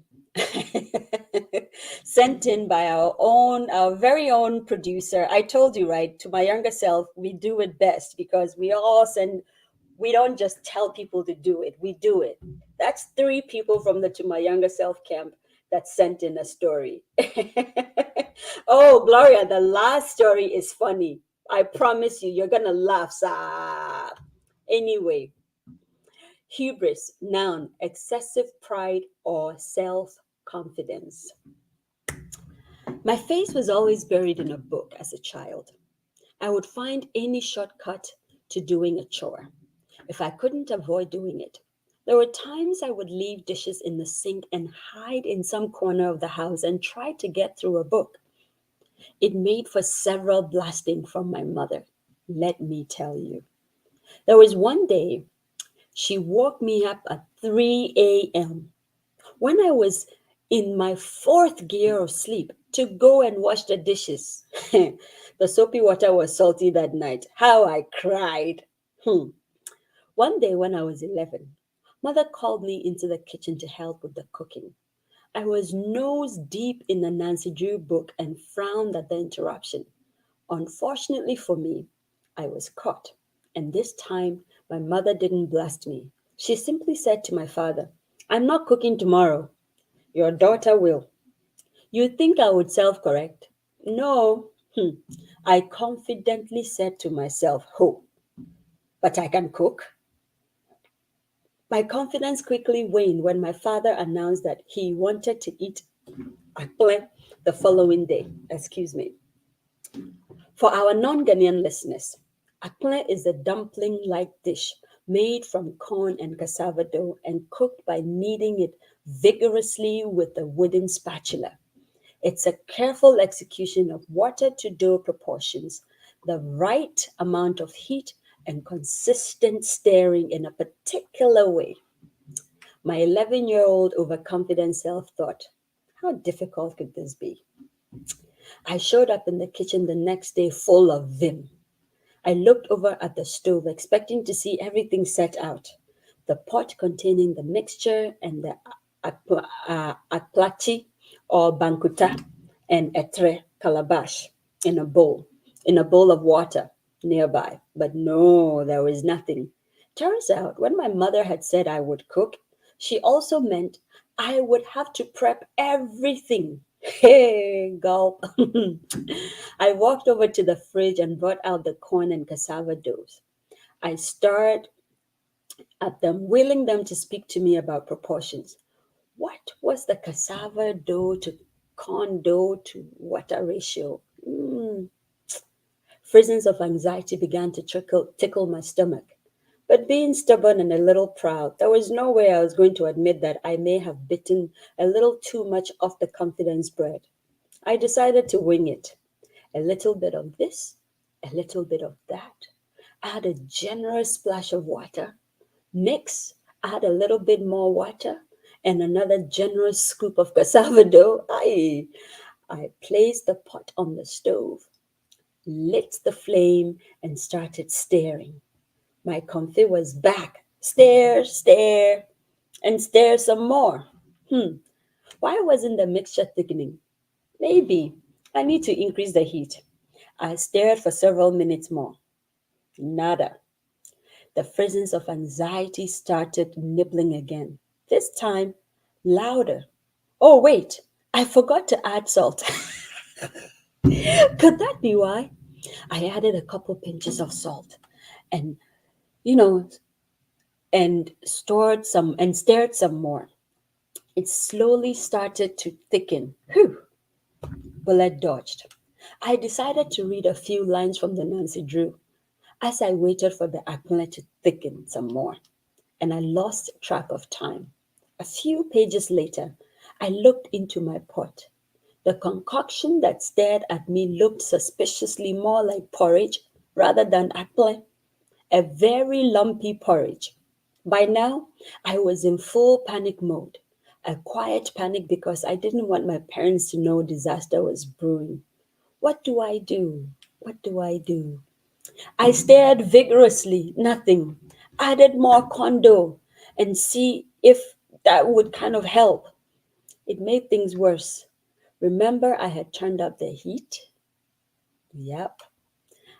Sent in by our very own producer. I told you, right? To my younger self, we do it best because we don't just tell people to do it, we do it. That's 3 people from the To My Younger Self camp that sent in a story. Oh, Gloria, the last story is funny. I promise you're gonna laugh. Anyway, hubris, noun, excessive pride or self-confidence. My face was always buried in a book as a child. I would find any shortcut to doing a chore if I couldn't avoid doing it. There were times I would leave dishes in the sink and hide in some corner of the house and try to get through a book. It made for several blasting from my mother, let me tell you. There was one day she woke me up at 3 a.m. when I was in my 4th gear of sleep to go and wash the dishes. The soapy water was salty that night. How I cried. One day when I was 11, Mother called me into the kitchen to help with the cooking. I was nose deep in the Nancy Drew book and frowned at the interruption. Unfortunately for me, I was caught. And this time, my mother didn't blast me. She simply said to my father, I'm not cooking tomorrow. Your daughter will. You'd think I would self-correct. No. I confidently said to myself, but I can cook. My confidence quickly waned when my father announced that he wanted to eat Akple the following day. Excuse me. For our non-Ghanaian listeners, akple is a dumpling-like dish made from corn and cassava dough and cooked by kneading it vigorously with a wooden spatula. It's a careful execution of water to dough proportions, the right amount of heat, and consistent stirring in a particular way. My 11-year-old overconfident self thought, how difficult could this be? I showed up in the kitchen the next day full of vim. I looked over at the stove, expecting to see everything set out. The pot containing the mixture and the aplachi or bankuta and etre calabash in a bowl of water nearby. But no, there was nothing. Turns out, when my mother had said I would cook, she also meant I would have to prep everything. Hey, gulp. I walked over to the fridge and brought out the corn and cassava doughs. I stared at them, willing them to speak to me about proportions. What was the cassava dough to corn dough to water ratio? Frisons of anxiety began to tickle my stomach. But being stubborn and a little proud, there was no way I was going to admit that I may have bitten a little too much off the confidence bread. I decided to wing it. A little bit of this, a little bit of that. Add a generous splash of water. Mix, add a little bit more water, and another generous scoop of cassava dough. I placed the pot on the stove, lit the flame, and started stirring. My comfy was back. Stir, stir, and stir some more. Why wasn't the mixture thickening? Maybe I need to increase the heat. I stared for several minutes more. Nada. The frisons of anxiety started nibbling again. This time, louder. Oh, wait, I forgot to add salt. Could that be why? I added a couple pinches of salt and, you know, and stirred some more. It slowly started to thicken. Whew, bullet dodged. I decided to read a few lines from the Nancy Drew as I waited for the akple to thicken some more, and I lost track of time. A few pages later, I looked into my pot. The concoction that stared at me looked suspiciously more like porridge rather than akple, a very lumpy porridge. By now, I was in full panic mode. A quiet panic because I didn't want my parents to know disaster was brewing. What do I do? What do I do? I stared vigorously, nothing. Added more condo and see if that would kind of help. It made things worse. Remember, I had turned up the heat? Yep.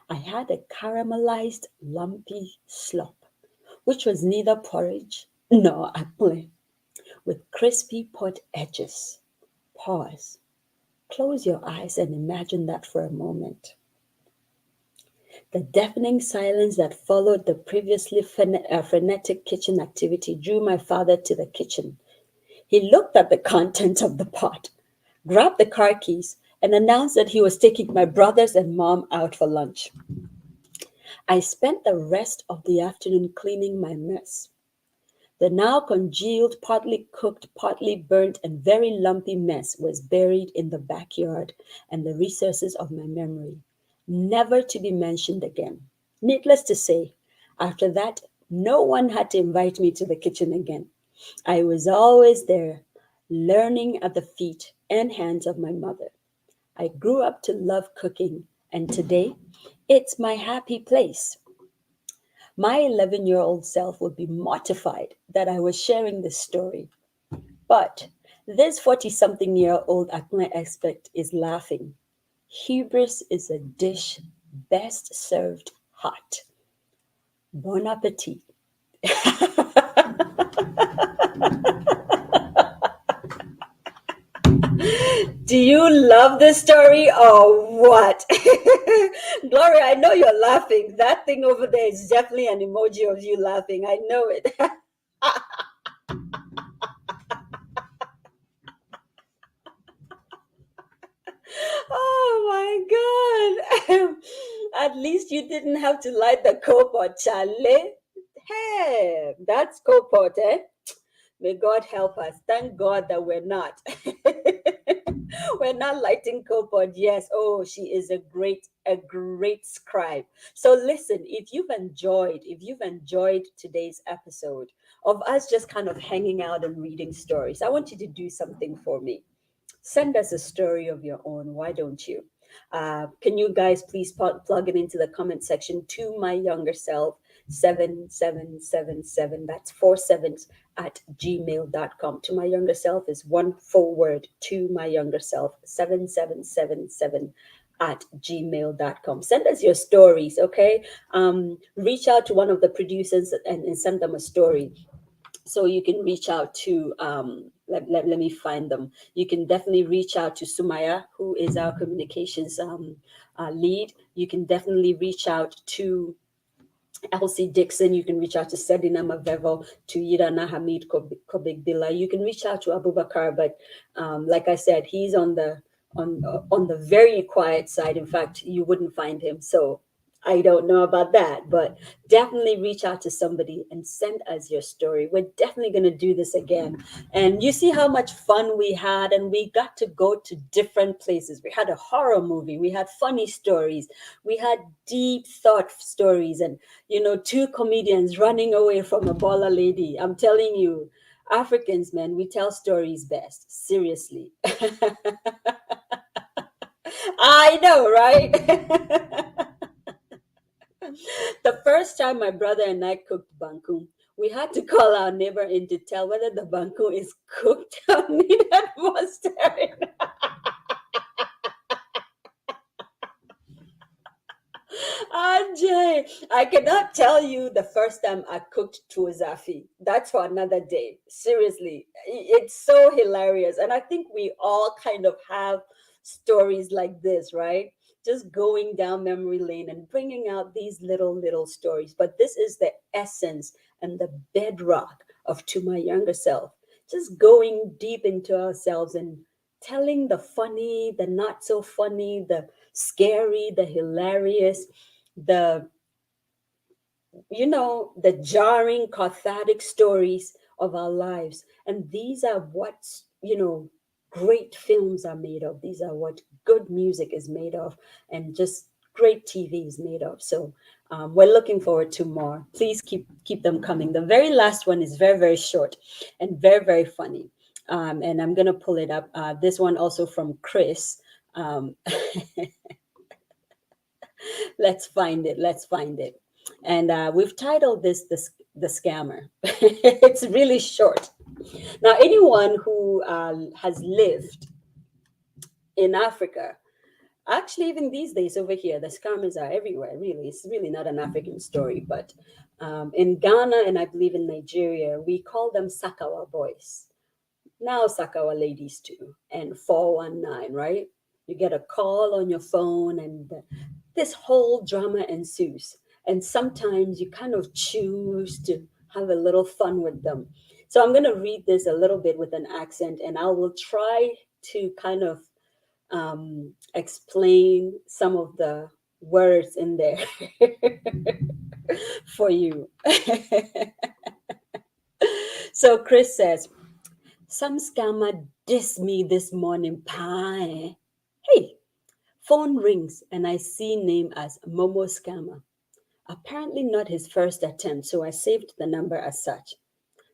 I had a caramelized, lumpy slop, which was neither porridge nor apple, with crispy pot edges. Pause. Close your eyes and imagine that for a moment. The deafening silence that followed the previously frenetic kitchen activity drew my father to the kitchen. He looked at the contents of the pot, grabbed the car keys, and announced that he was taking my brothers and mom out for lunch. I spent the rest of the afternoon cleaning my mess. The now congealed, partly cooked, partly burnt, and very lumpy mess was buried in the backyard and the recesses of my memory, never to be mentioned again. Needless to say, after that, no one had to invite me to the kitchen again. I was always there, learning at the feet and hands of my mother. I grew up to love cooking, and today, it's my happy place. My 11-year-old self would be mortified that I was sharing this story. But this 40-something-year-old acne expert is laughing. Hubris is a dish best served hot. Bon appetit. Do you love this story or what? Gloria, I know you're laughing. That thing over there is definitely an emoji of you laughing. I know it. Oh my God. At least you didn't have to light the copot, Charlie. Hey, that's copot, eh? May God help us. Thank God that we're not. We're not lighting copot. Yes. Oh, she is a great scribe. So listen, if you've enjoyed today's episode of us just kind of hanging out and reading stories, I want you to do something for me. Send us a story of your own. Why don't you? Can you guys please plug it into the comment section? To my younger self 7777, that's 47s at gmail.com. To my younger self is one full word. To my younger self 7777 at gmail.com. Send us your stories, okay? Reach out to one of the producers and send them a story. So you can reach out to let me find them. You can definitely reach out to Sumaya, who is our communications lead. You can definitely reach out to Elsie Dixon. You can reach out to Sedina Mavevo, to Yirana Hamid Kobik Bila. You can reach out to Abubakar, but like I said, he's on the very quiet side. In fact, you wouldn't find him. So I don't know about that, but definitely reach out to somebody and send us your story. We're definitely going to do this again. And you see how much fun we had, and we got to go to different places. We had a horror movie, we had funny stories, we had deep thought stories, and two comedians running away from a baller lady. I'm telling you, Africans, man, we tell stories best. Seriously. I know, right? The first time my brother and I cooked banku, we had to call our neighbor in to tell whether the banku is cooked or needed more stirring. Ajay, I cannot tell you the first time I cooked tuazafi. That's for another day. Seriously, it's so hilarious. And I think we all kind of have stories like this, right? Just going down memory lane and bringing out these little stories. But this is the essence and the bedrock of To My Younger Self. Just going deep into ourselves and telling the funny, the not so funny, the scary, the hilarious, the the jarring cathartic stories of our lives. And these are what great films are made of. These are what good music is made of, and just great TV is made of. So we're looking forward to more. Please keep them coming. The very last one is very short and very funny. And I'm gonna pull it up. This one also from Chris. um, let's find it. And we've titled this the scammer. It's really short. Now, anyone who has lived in Africa, actually even these days over here, the scammers are everywhere. Really, it's really not an African story, but in Ghana and I believe in Nigeria, we call them Sakawa boys. Now Sakawa ladies too, and 419, right? You get a call on your phone, and this whole drama ensues. And sometimes you kind of choose to have a little fun with them. So I'm going to read this a little bit with an accent, and I will try to kind of explain some of the words in there for you. So Chris says, some scammer dissed me this morning. Pie. Hey, phone rings and I see name as Momo Scammer. Apparently not his first attempt, so I saved the number as such.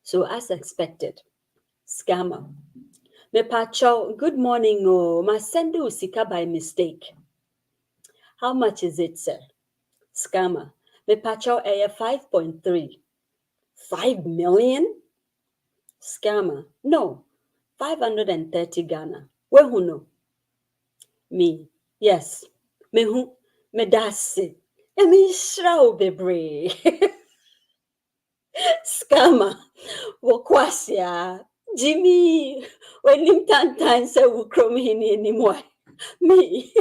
So as expected, scammer. Me pacho, good morning. Oh, ma sendu sika by mistake. How much is it, sir? Scammer. Me pacho 5.3. 5 million? Scammer. No, 530 Ghana. Where who know? Me. Yes. Me who? Me dasi. E me shrao bebre. Scammer. Wakwasia. Jimmy. When him tantan sa wukrom hini anymore. Me.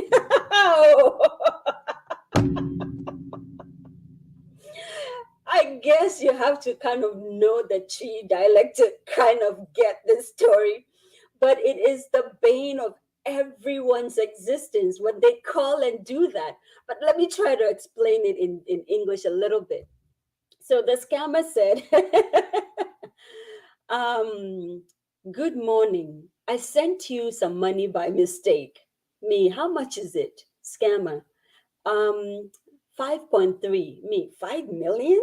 I guess you have to kind of know the Chi dialect to kind of get this story. But it is the bane of everyone's existence when they call and do that. But let me try to explain it in English a little bit. So the scammer said, um, good morning. I sent you some money by mistake. Me, how much is it? Scammer. 5.3. Me, 5 million?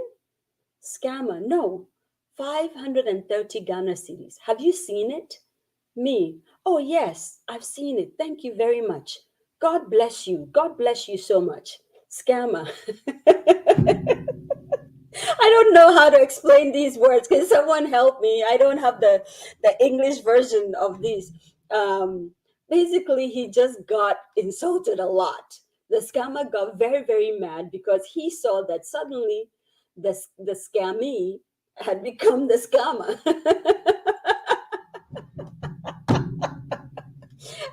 Scammer. No, 530 Ghana cedis. Have you seen it? Me. Oh, yes, I've seen it. Thank you very much. God bless you. God bless you so much. Scammer. I don't know how to explain these words. Can someone help me? I don't have the English version of these. Basically, he just got insulted a lot. The scammer got very, very mad because he saw that suddenly the scammee had become the scammer.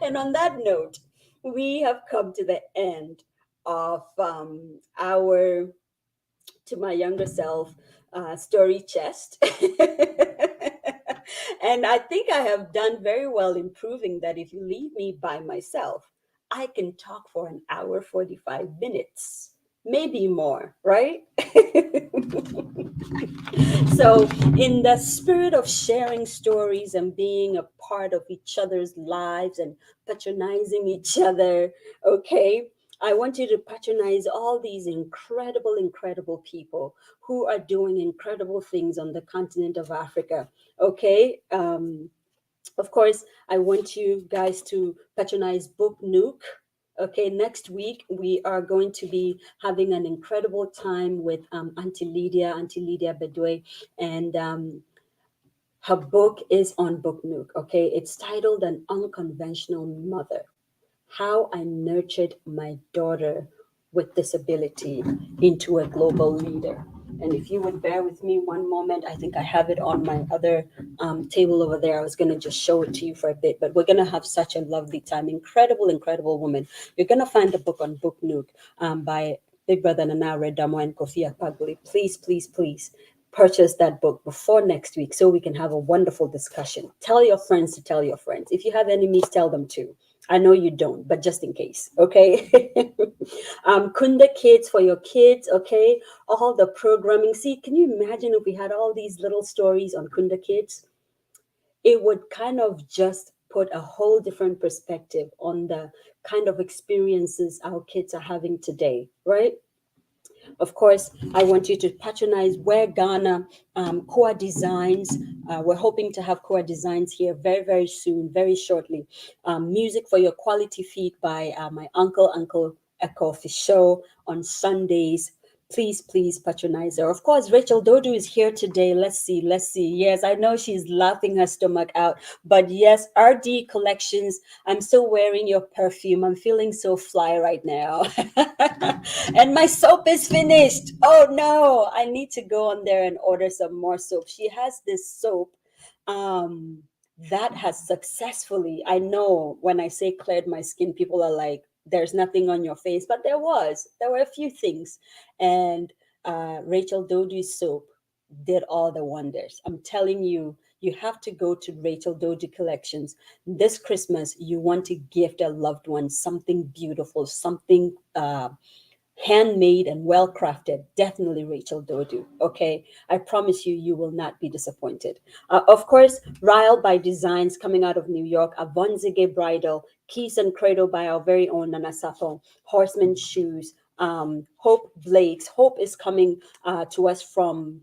And on that note, we have come to the end of our To My Younger Self story chest. And I think I have done very well in proving that if you leave me by myself, I can talk for an hour, 45 minutes, maybe more, right? So, in the spirit of sharing stories and being a part of each other's lives and patronizing each other, okay, I want you to patronize all these incredible, incredible people who are doing incredible things on the continent of Africa, okay? Of course, I want you guys to patronize Book Nook. Okay, next week we are going to be having an incredible time with Auntie Lydia Bedoué, and her book is on Book Nook. Okay, it's titled An Unconventional Mother: How I Nurtured My Daughter with Disability into a Global Leader. And if you would bear with me one moment, I think I have it on my other table over there. I was going to just show it to you for a bit, but we're going to have such a lovely time. Incredible, incredible woman. You're going to find the book on Book Nook by Big Brother Nana Redamo and Kofi Akpagli. Please, please, please purchase that book before next week so we can have a wonderful discussion. Tell your friends to tell your friends. If you have enemies, tell them too. I know you don't, but just in case, okay? Kunda Kids for your kids, okay? All the programming. See, can you imagine if we had all these little stories on Kunda Kids? It would kind of just put a whole different perspective on the kind of experiences our kids are having today, right? Of course, I want you to patronize Wear Ghana Koa Designs. We're hoping to have Koa Designs here very, very soon, very shortly. Music for Your Quality Feed by my Uncle Echo Show on Sundays. Please, please patronize her. Of course, Rachel Dodu is here today. Let's see, let's see. Yes, I know she's laughing her stomach out. But yes, RD Collections, I'm still wearing your perfume. I'm feeling so fly right now. And my soap is finished. Oh no, I need to go on there and order some more soap. She has this soap um, that has successfully, I know when I say cleared my skin, people are like, there's nothing on your face, but there were a few things. And Rachel Dodu's soap did all the wonders. I'm telling you, you have to go to Rachel Dodu Collections this Christmas. You want to gift a loved one something beautiful, something handmade and well crafted. Definitely Rachel Dodu. Okay, I promise you, you will not be disappointed. Of course, Ryle by Designs coming out of New York, Avonzige Bridal, Keys and Cradle by our very own Nana Sappho, Horseman Shoes, Hope Blakes. Hope is coming to us from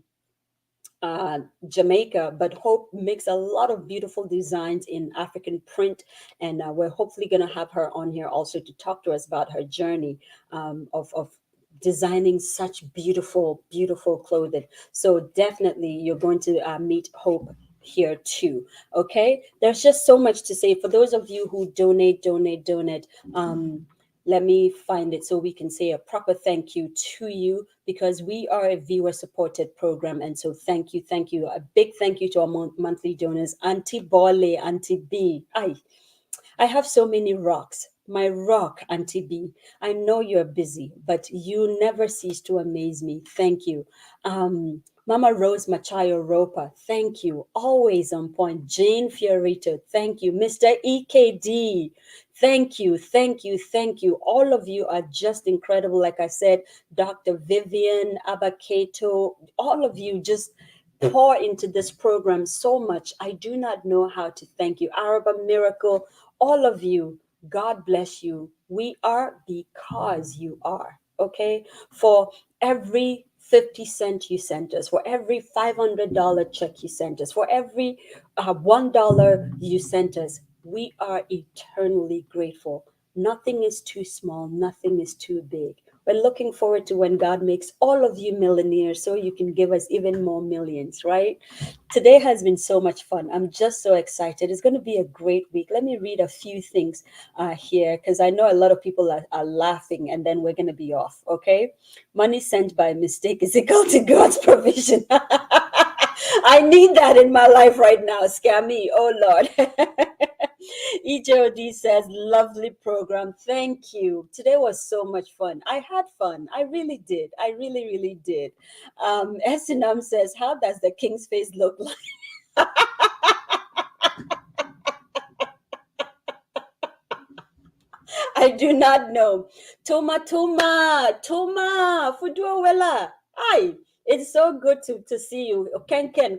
Jamaica, but Hope makes a lot of beautiful designs in African print, and we're hopefully going to have her on here also to talk to us about her journey of designing such beautiful, beautiful clothing. So definitely, you're going to meet Hope here too. Okay, there's just so much to say. For those of you who donate. Let me find it so we can say a proper thank you to you, because we are a viewer supported program. And so thank you. A big thank you to our monthly donors, Auntie Bole, Auntie B. I have so many rocks. My rock, Auntie B. I know you're busy, but you never cease to amaze me. Thank you. Mama Rose Machayo Ropa, thank you. Always on point. Jane Fiorito, thank you. Mr. EKD, thank you, thank you, thank you. All of you are just incredible. Like I said, Dr. Vivian, Abaketo, all of you just pour into this program so much. I do not know how to thank you. Araba Miracle, all of you, God bless you. We are because you are, okay? For every 50 cents you sent us, for every $500 check you sent us, for every $1 you sent us, we are eternally grateful. Nothing is too small, nothing is too big. We're looking forward to when God makes all of you millionaires so you can give us even more millions, right? Today has been so much fun. I'm just so excited. It's going to be a great week. Let me read a few things here because I know a lot of people are laughing and then we're going to be off, okay? Money sent by mistake is equal to God's provision. I need that in my life right now. Scare me. Oh, Lord. EJOD says, lovely program. Thank you. Today was so much fun. I had fun. I really did. I really, really did. Esinam says, how does the king's face look like? I do not know. Toma, Fuduawela. Hi. It's so good to see you. Ken, Gina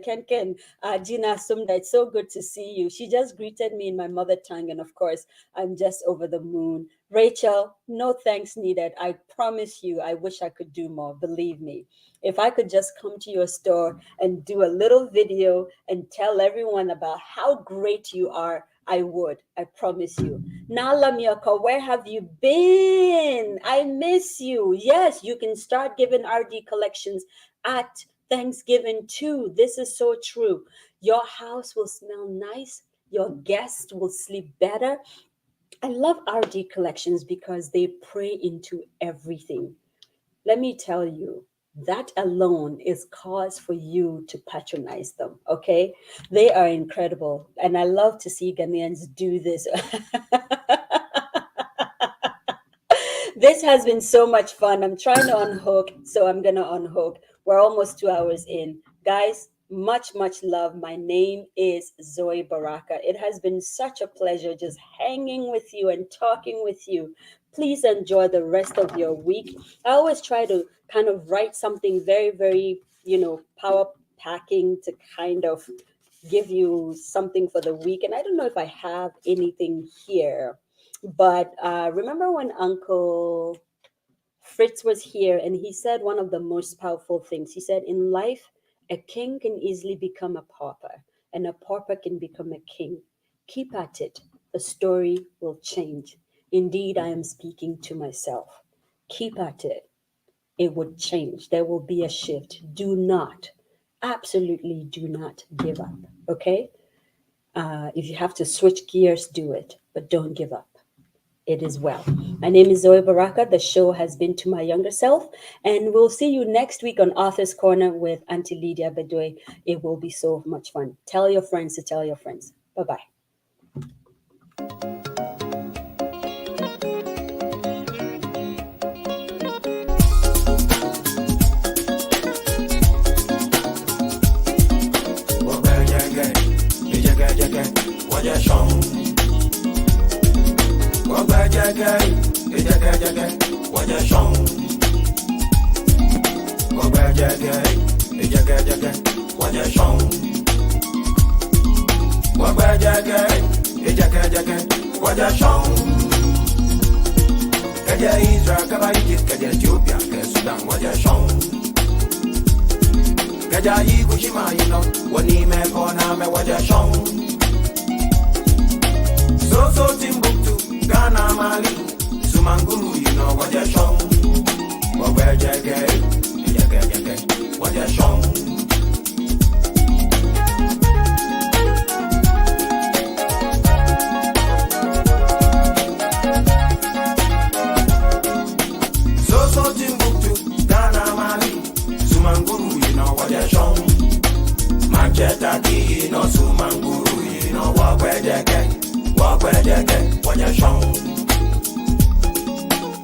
Sumda, it's so good to see you. She just greeted me in my mother tongue, and of course, I'm just over the moon. Rachel, no thanks needed. I promise you, I wish I could do more. Believe me. If I could just come to your store and do a little video and tell everyone about how great you are, I would. I promise you. Nala Miyoko, where have you been? I miss you. Yes, you can start giving RD collections at Thanksgiving too. This is so true. Your house will smell nice. Your guests will sleep better. I love RD collections because they pray into everything. Let me tell you, that alone is cause for you to patronize them, okay? They are incredible. And I love to see Ghanaians do this. This has been so much fun. I'm trying to unhook, so I'm going to unhook. We're almost 2 hours in. Guys, much, much love. My name is Zoe Baraka. It has been such a pleasure just hanging with you and talking with you. Please enjoy the rest of your week. I always try to kind of write something very, very, power packing to kind of give you something for the week. And I don't know if I have anything here, but remember when Uncle Fritz was here and he said one of the most powerful things. He said, in life, a king can easily become a pauper, and a pauper can become a king. Keep at it. The story will change. Indeed, I am speaking to myself. Keep at it. It would change. There will be a shift. Do not, absolutely do not give up, okay? If you have to switch gears, do it, but don't give up. It is well. My name is Zoe Baraka. The show has been To My Younger Self, and we'll see you next week on Author's Corner with Auntie Lydia Bedoy. It will be so much fun. Tell your friends to tell your friends. Bye-bye. So Timbuktu, Ghana, Mali, Sumanguru, you know what you're shown. Where Jagay, what you're shown. So Timbuktu, Ghana, Mali, Sumanguru, you know what you're shown. Manchester, you know Sumanguru, you know what where Jagay. What you're